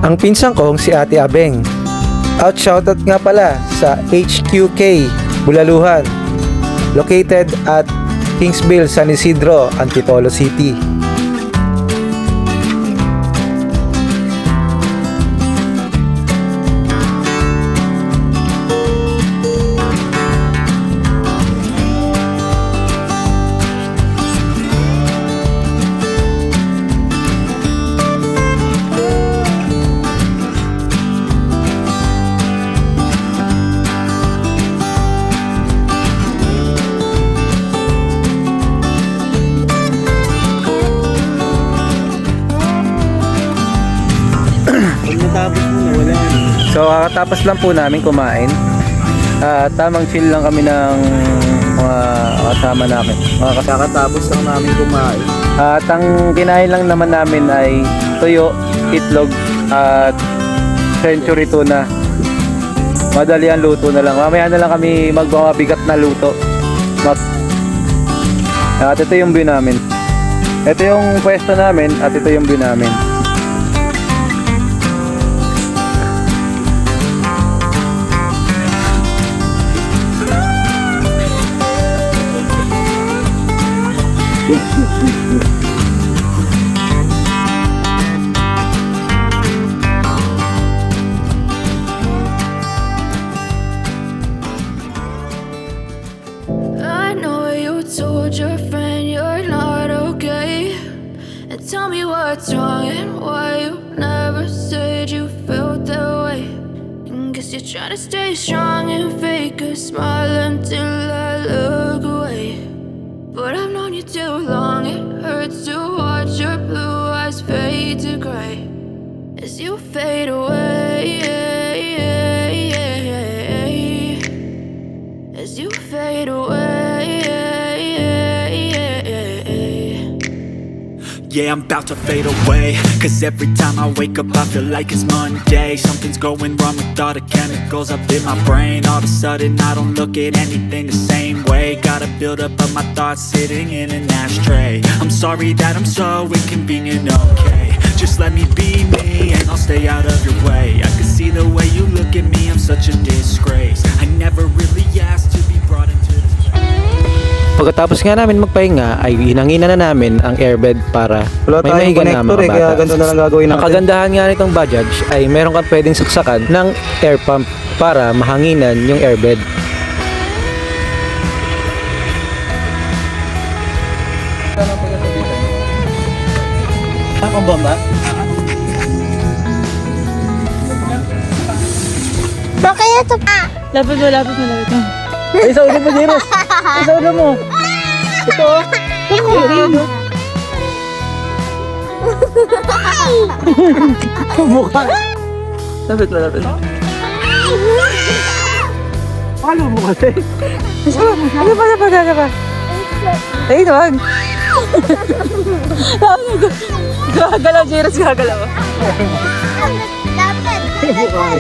ang pinsang kong si Ate Abeng. Out shoutout nga pala sa HQK Bulaluhan, located at Kingsville, San Isidro, Antipolo City. So kakatapos lang po namin kumain. Tamang chill lang kami ng mga kasama namin. Kakatapos lang namin kumain. At ang kinain lang naman namin ay tuyo, itlog at century tuna. Madali ang luto na lang. Mamaya na lang kami magmabigat na luto. At ito yung view namin. Ito yung pwesto namin at ito yung view namin. I know you told your friend you're not okay. And tell me what's wrong and why you never said you felt that way. And guess you're trying to stay strong and fake a smile until I look away. But I've known you too long, it hurts to watch your blue eyes fade to gray as you fade away. As you fade away. Yeah, I'm about to fade away. Cause every time I wake up I feel like it's Monday. Something's going wrong with all the chemicals up in my brain. All of a sudden I don't look at anything the same way. Gotta build up of my thoughts sitting in an ashtray. I'm sorry that I'm so inconvenient, okay. Just let me be me and I'll stay out of your way. I can see the way you look at me, I'm such a disgrace. I never really asked to be brought into this. Pagkatapos nga namin magpahinga ay hinangina na namin ang airbed para may mahiga na mga bata. Kaya ganito na lang gagawin Ang natin. kagandahan nga nitong Bajaj ay meron kang pwedeng saksakan ng air pump para mahanginan yung airbed. Ang bomba? Bakit ito pa? Lapit mo, lapit mo, lapit mo. Ay, sa ulo mo, Jeros! Sa ulo mo! Ito! Mukha! Lapit mo, lapit mo. Palo mo kasi. Ano pa? Ay, wag. Gagalaw, Jairus, gagalaw.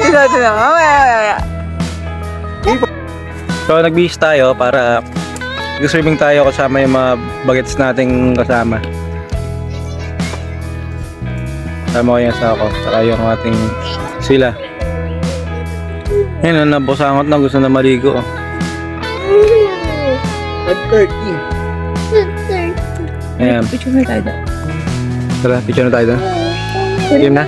Ito na, mamaya. So, nag-beach tayo para swimming tayo kasama yung mga bagets nating kasama. Kasama ko yung asawa ko, saka yung ating sila. Ayun, nabusangot na, gusto na maligo. Ayan. Picture na tayo doon. Tara, picture na tayo doon. Game na?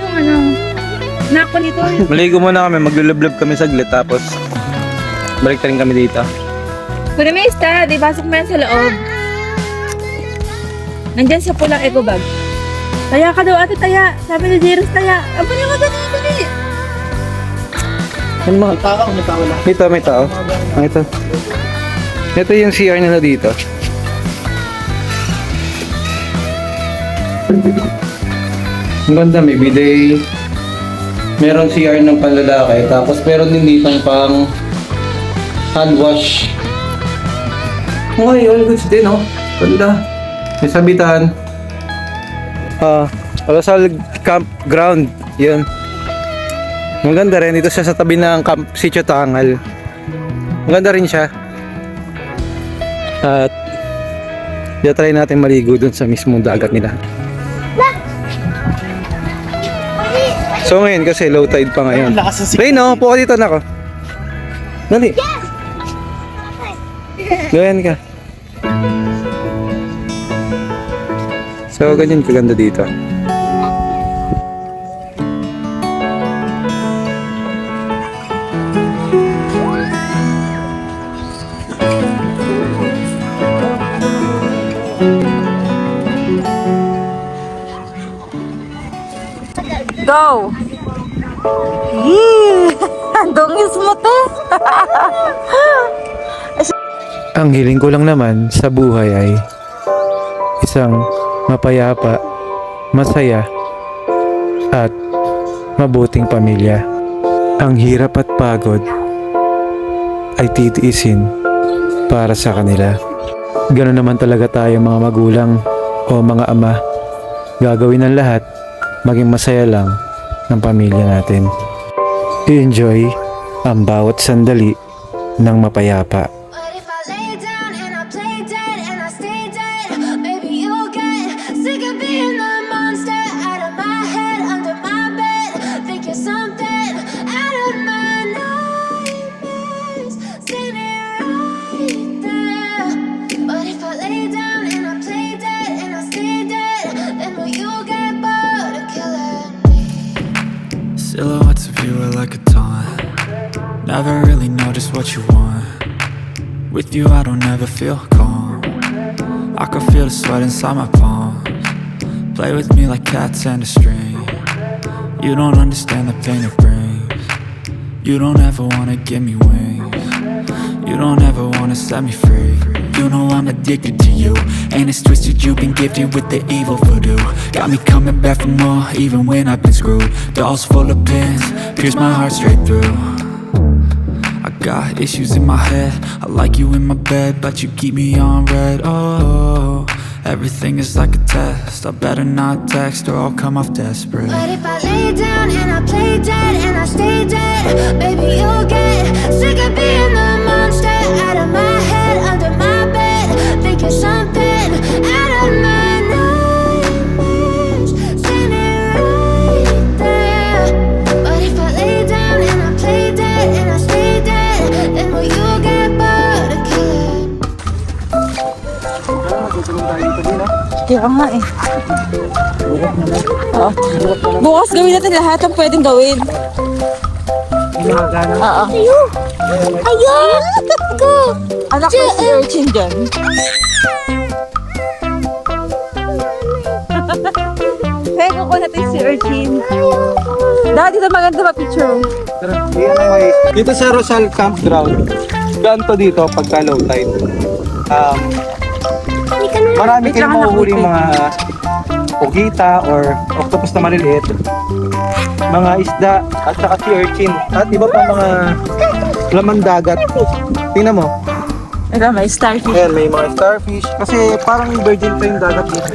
Anak ko nito. Maligo muna kami, maglulublub kami saglit, tapos balik na rin kami dito. Kunin mo yung star, di pasok mo yan sa loob. Nandyan sa pulang eco bag. Taya ka daw, ate, taya. Sabi ni Jairus, taya. Aba niyo ka dali. Ano mga? Dito, may tao. Ito. Ito yung CR nila dito. Ang ganda, may bidet. Meron CR ng panlalaki. Tapos meron din dito pang hand wash. Okay, all goods din, oh. Ganda. May sabitan. Alasal Campground. Yun. Maganda rin. Dito siya sa tabi ng Camp Sitio Tangal. Maganda rin siya. At try natin maligo dun sa mismong dagat nila. So ngayon kasi low tide pa ngayon. Rain, no? Puka dito na ako. Dali. Gawin ka. So, ganyan kaganda dito. Go! Yee! Dungis mo to! Ang hiling ko lang naman sa buhay ay isang mapayapa, masaya, at mabuting pamilya. Ang hirap at pagod ay titiisin para sa kanila. Ganoon naman talaga tayo mga magulang o mga ama. Gagawin ang lahat, maging masaya lang ng pamilya natin. I-enjoy ang bawat sandali ng mapayapa. But if I lay down and I play dead and I stay dead, maybe you'll get sick of being the monster out of my head, under my bed. Think you're something out of my nightmares, standing right there. But if I lay down and I play dead and I stay dead, then will you get bored of killing me? Silhouettes of you are like a taunt. Never really know just what you want. With you I don't ever feel calm. I can feel the sweat inside my palms. Play with me like cats and a string. You don't understand the pain it brings. You don't ever wanna give me wings. You don't ever wanna set me free. You know I'm addicted to you, and it's twisted, you've been gifted with the evil voodoo. Got me coming back for more, even when I've been screwed. Dolls full of pins, pierce my heart straight through. I got issues in my head, I like you in my bed, but you keep me on red. Oh, everything is like a test, I better not text or I'll come off desperate. But if I lay down and I play dead and I stay dead, baby you'll get sick of being the monster out of my head, under my bed. Think you're something out of my nightmares, standing right there. But if I lay down and I play dead and I stay dead, then will you get bored of killing? Kaya nga eh. Oo. Bukas gawin natin lahat ang pwedeng gawin. Oo. Ayun! Go! Anak ko si Urchin dyan. Pwede ko natin si Urchin. Dahil dito maganda pa-picture. Dito sa Rosal Campground, ganito dito pagka low tide. Marami kayong mahuhuling mga pugita or octopus na maliliit, mga isda at saka sea urchin at iba pa mga laman dagat. Tingnan mo. Ito, may starfish. Ayan, may mga starfish kasi parang virgin pa yung dagat dito.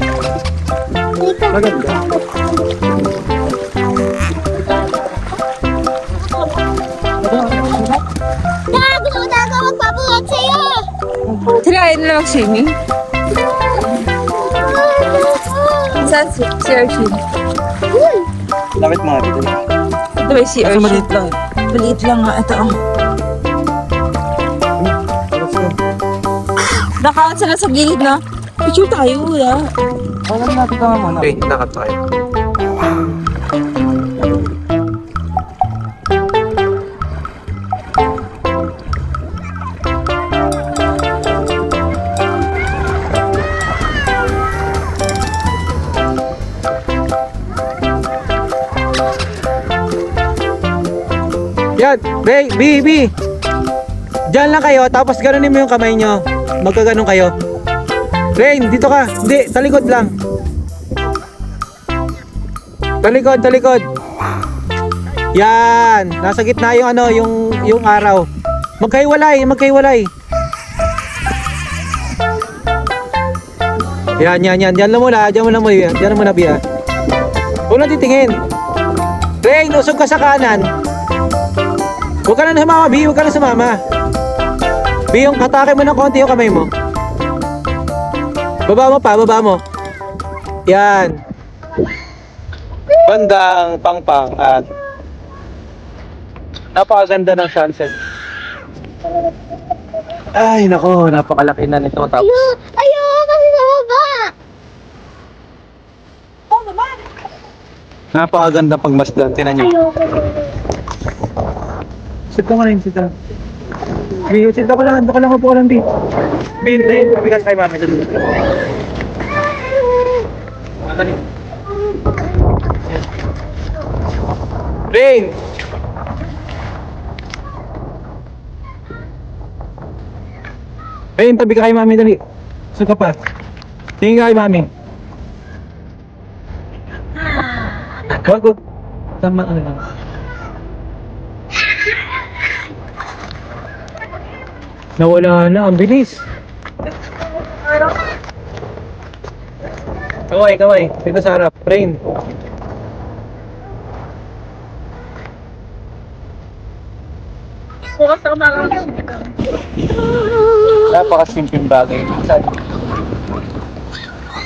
Maganda. Gusto ko talaga magpabuhat sa'yo! Try na lang mag-swimming. Saan si Urchin? Lapit mga dito. Ito may si Urchin. Maliit lang. Maliit lang nga. Ito oh. Nakaat sila sa gilid na. Picture tayo, wala. Wala natin ka muna. Okay, nakat tayo. Yan, B. Diyan lang kayo, tapos ganunin mo yung kamay nyo. Magkaganon kayo. Rain, dito ka. Hindi, talikod lang. Talikod. Yan, nasa gitna yung ano, yung araw. Magkaiwalay. Yan. Diyan muna, Bia. Huwag lang titingin. Rain, usog ka sa kanan. Huwag ka na sumama, B. Huwag ka na sumama. B, yung katake mo ng konti yung kamay mo. Baba mo. Yan. Bandang pangpang at napakaganda ng sunset. Ay, nako, napakalaki na nito. Tapos, Ayoko kasi sa baba! Napakaganda pagmasdan. Tinan nyo. Sit ka rin, sit ka. Sit ka lang, doon ka lang, upo ka lang dito. Bin, bigas kay mami. Rain! Rain, tabi ka kay mami, dali. Suka pa. Tingin ka kay mami. Wag ko. Tama ano lang. Nawala na, ang bilis. Kaway. Dito sa harap. Rain. Napakasimpleng bagay.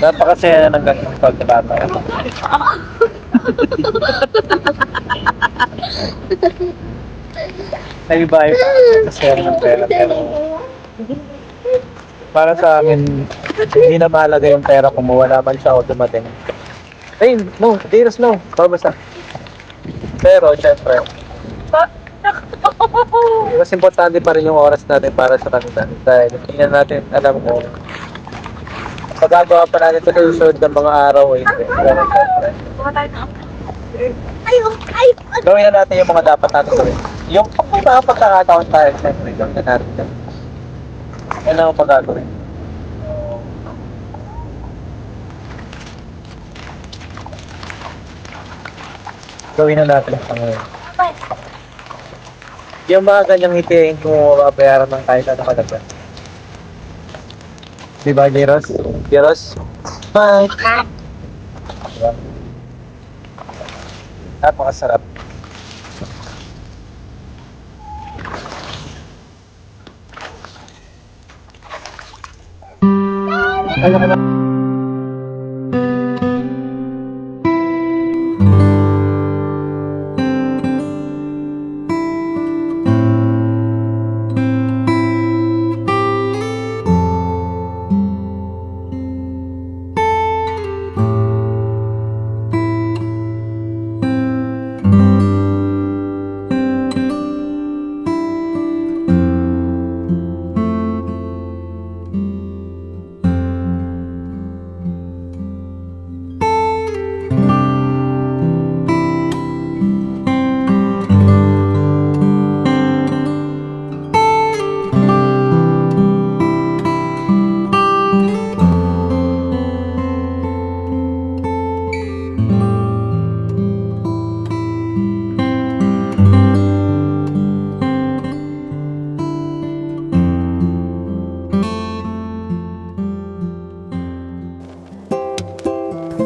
Napakasaya ng ganitong pagkabata. Naibayo pa masaya ng pera, pero para sa amin hindi na mahalaga yung pera kung mawala man siya o dumating. Ay, no, Diros, no, babasa. Pero syempre mas importante pa rin yung oras natin para sa kanila dahil hindi na natin alam kung magagawa pa natin ito sa susunod ng mga araw o hindi. Pero syempre gawin na natin yung mga dapat natin gawin. Yung mga pagkakataon tayo, siyempre, gawin na natin yan. Yan ang pagkagawin. Gawin na natin ang ngayon. Yung mga ganyang hitiin kung mababayaran ng kahit ano kalaban. Diba, Jeros? Jeros? Bye! Diba? Napakasarap. Alam mo na.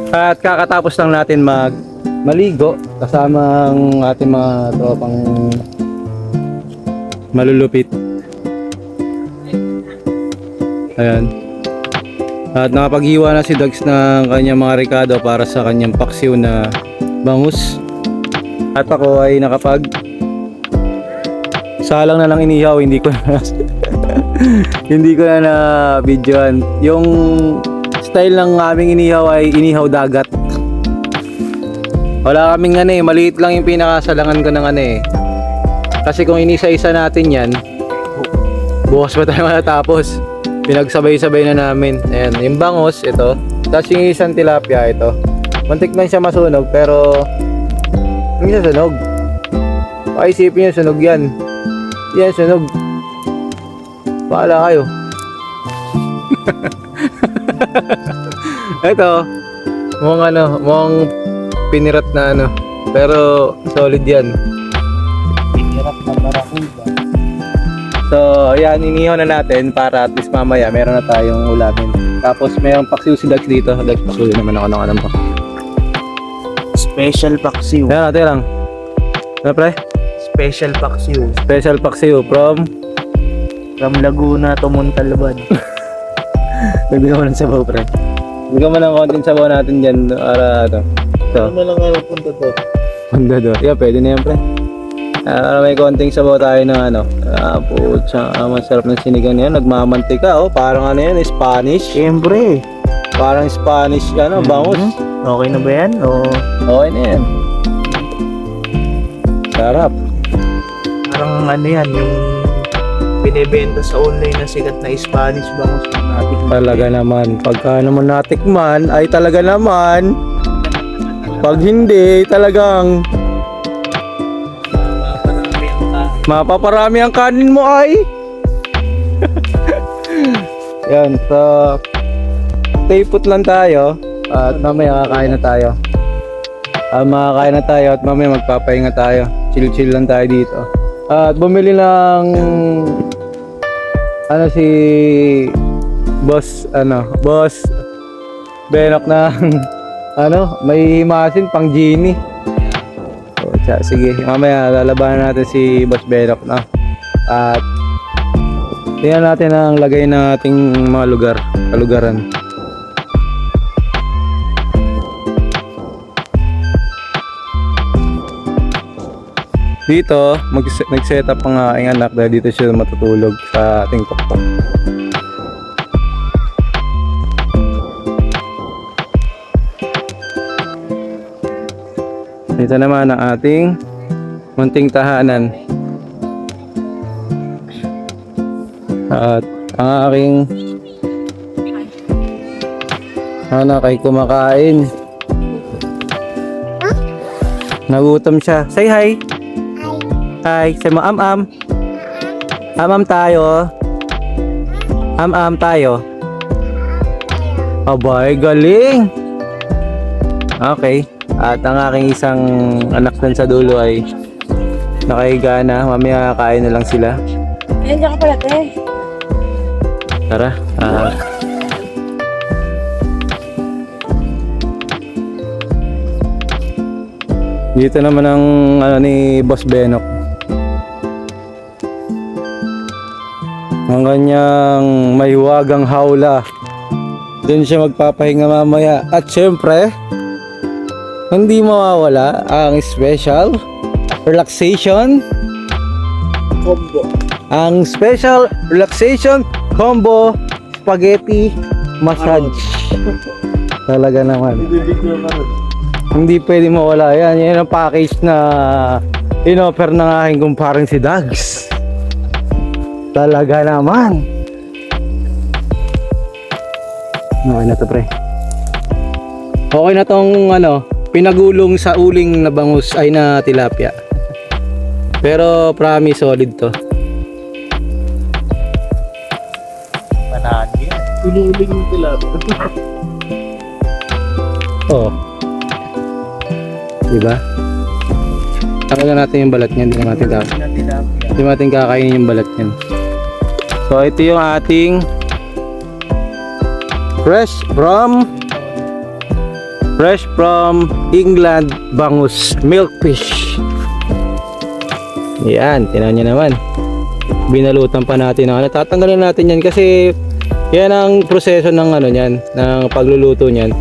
At kakatapos lang natin maligo kasama ang ating mga tropang malulupit. Ayan. At nakapaghiwa na si Dags ng kanyang mga rekado para sa kanyang paksiw na bangus. At ako ay salang na lang inihaw, hindi ko na hindi ko na videoan. Yung style ng aming inihaw ay inihaw dagat. Wala kaming maliit lang yung pinakasalangan ko ng Kasi kung inisa-isa natin yan, bukas pa tayo matatapos. Pinagsabay-sabay na namin. Ayan, yung bangus, ito. Tapos yung isang tilapia, ito. Muntik lang siya masunog, pero hindi siya sunog. Paisipin nyo, sunog yan. Yan, sunog. Bahala kayo. Ito, mukhang pinirat na pero solid yan. Pinirat na barakuda. So, ayan, inihaw na natin para at least mamaya meron na tayong ulamin. Tapos mayroong paksiw si Dax dito. Dax, paksiw naman ako ng pa. Special paksiw. Ayan, natin lang. Ano pre? Special paksiw. Special paksiw from Laguna to Montalban. Nagbigyan mo ng sabaw, pre. Bigyan mo ng konting sabaw natin dyan para ito. Ano lang punta to? Punta to. Yeah, pwede na yan, pre. Para may konting sabaw tayo ng putsa, masarap ng sinigang na yan. Nagmamantika, parang yan, Spanish. Siyempre. Parang Spanish, bangus. Okay na ba yan? O Okay na yan. Sarap. parang ano yan, yung binibenta sa online na sikat na Spanish bangus natin. Talaga naman. Pagka naman natikman, ay talaga naman. Pag hindi, talagang mapaparami ang kanin mo ay. Yan, so stay put lang tayo at mamaya kakain na tayo. Makakain na tayo at mamaya magpapahinga tayo. Chill-chill lang tayo dito. At bumili ng si Boss Benok ng may himasin pang genie. So, sige, mamaya lalabanan natin si Boss Benok na. At tingnan natin ang lagay ng ating mga kalugaran. Dito, nag-set up ang aking anak dahil dito siya matutulog sa ating tuktok. Dito naman ang ating munting tahanan. At ang aking anak ay kumakain. Nagutom siya. Say hi! Hi, say mo am-am. Am-am tayo. Am-am tayo. Abay, galing. Okay. At ang aking isang anak dun sa dulo ay nakahiga na. Mamaya kain na lang sila. Ayan, diyan ka pala, te. Tara. Dito naman ang ni Boss Benok. Ang kanyang mahiwagang hawla. Doon siya magpapahinga mamaya. At syempre, hindi mawawala ang special relaxation combo. Ang special relaxation combo spaghetti massage. Talaga naman. Hindi pwede mawala yan. Yan ang package na in-offer ng aking kumparing si Dags. Talaga naman. Okay na to, pre. Okay na tong pinagulong sa uling na bangus ay na tilapia. Pero promise solid to. Panagi. Inuuling yung tilapia. Oh. Diba? Tanggalin natin yung balat niyan, hindi natin kakainin yung balat niyan. So ito yung ating fresh from England bangus milkfish. Yan, tinan nyo naman. Binalutan pa natin tatanggalin natin yan kasi yan ang proseso ng niyan, ng pagluluto niyan.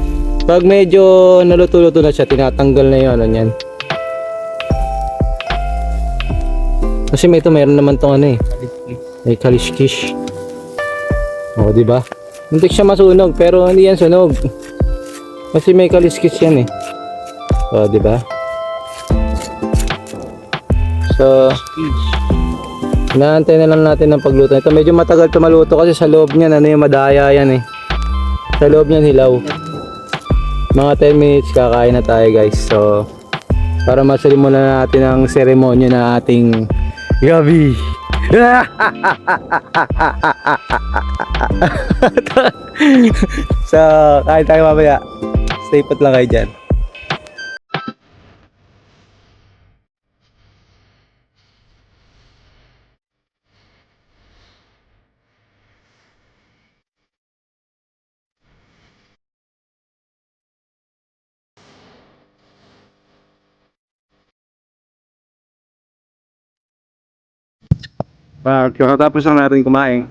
Pag medyo naluto-luto na siya, tinatanggal na yung niyan. Kasi meron naman tong may kaliskish. O, di ba? Muntik siya masunog pero hindi yan sunog. Kasi may kaliskish yan O, di ba? So, inaantay na lang natin ng pagluto. Ito medyo matagal ito maluto kasi sa loob niyan yung madaya yan Sa loob niyan hilaw. Mga 10 minutes kakain na tayo, guys. So, para masalimulan na natin ang seremonya na ating gabi. So, kain tayo mamaya. Stay put lang kayo dyan. Kakatapos lang natin kumain.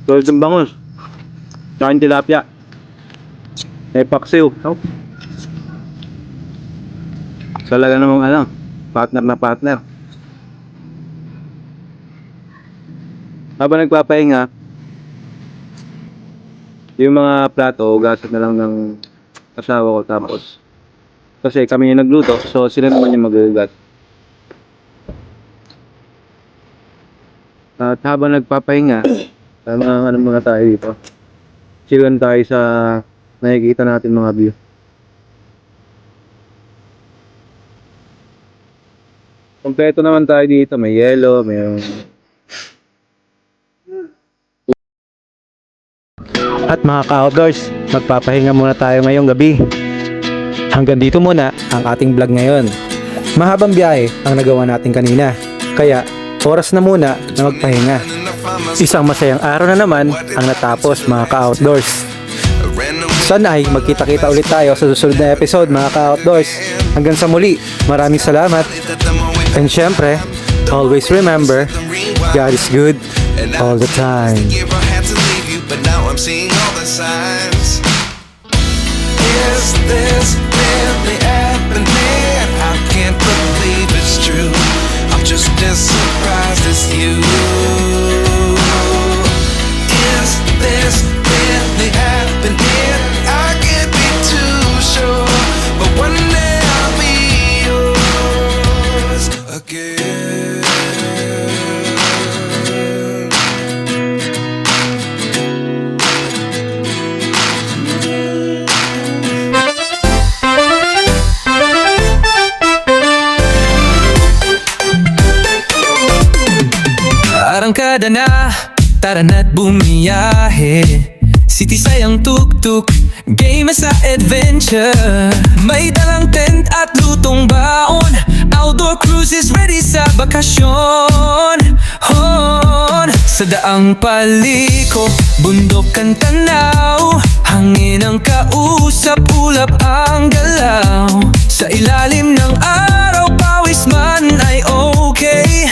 Tulad ng bangus. Tsaka yung tilapia. May paksiw. Talaga namang partner na partner. Habang nagpapahinga, Yung mga plato, hugasan na lang ng asawa ko tapos kasi kami yung nagluto, so sila naman yung maghugas. At habang nagpapahinga, ano muna tayo dito. Chillan tayo sa nakikita natin mga view. Kompleto naman tayo dito, may yellow, may At mga ka-outdoors, magpapahinga muna tayo ngayong gabi. Hanggang dito muna ang ating vlog ngayon. Mahabang biyahe ang nagawa natin kanina, kaya oras na muna na magpahinga. Isang masayang araw na naman ang natapos mga ka-outdoors. Sana ay magkita-kita ulit tayo sa susunod na episode mga ka-outdoors. Hanggang sa muli, maraming salamat. And syempre, always remember, God is good all the time. But now I'm seeing all the signs. Is this really happening? I can't believe it's true. I'm just as surprised as you. Is this really happening? I can't be too sure, but one day I'll be yours again. Arangkada na, tara na't bumiyahe. City sayang tuk-tuk, game sa adventure. May dalang tent at lutong baon. Outdoor cruises ready sa bakasyon. Sa daang paliko, bundok ang tanaw. Hangin ang kausap, ulap ang galaw. Sa ilalim ng araw, pawis man ay okay.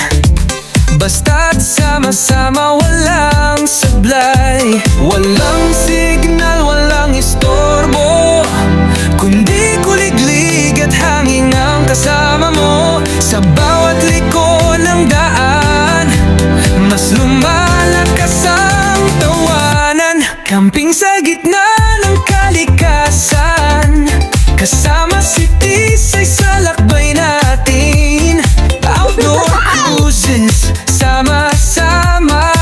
Basta't sama-sama, walang sablay. Walang signal, walang istorbo, kundi kuliglig at hangin ang kasama mo. Sa bawat liko ng daan, mas lumalakas ang tawanan. Camping sa gitna ng kalikasan, kasama si Tisay sa lakbay natin. Outdoor cruises, sama-sama,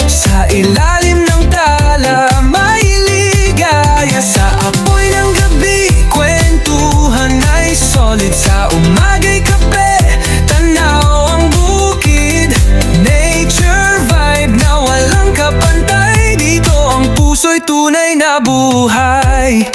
sa ilalim ng tala, may ligaya. Sa apoy ng gabi, kwentuhan ay solid. Sa umaga'y kape, tanaw ang bukid. Nature vibe na walang kapantay. Dito ang puso'y tunay na buhay.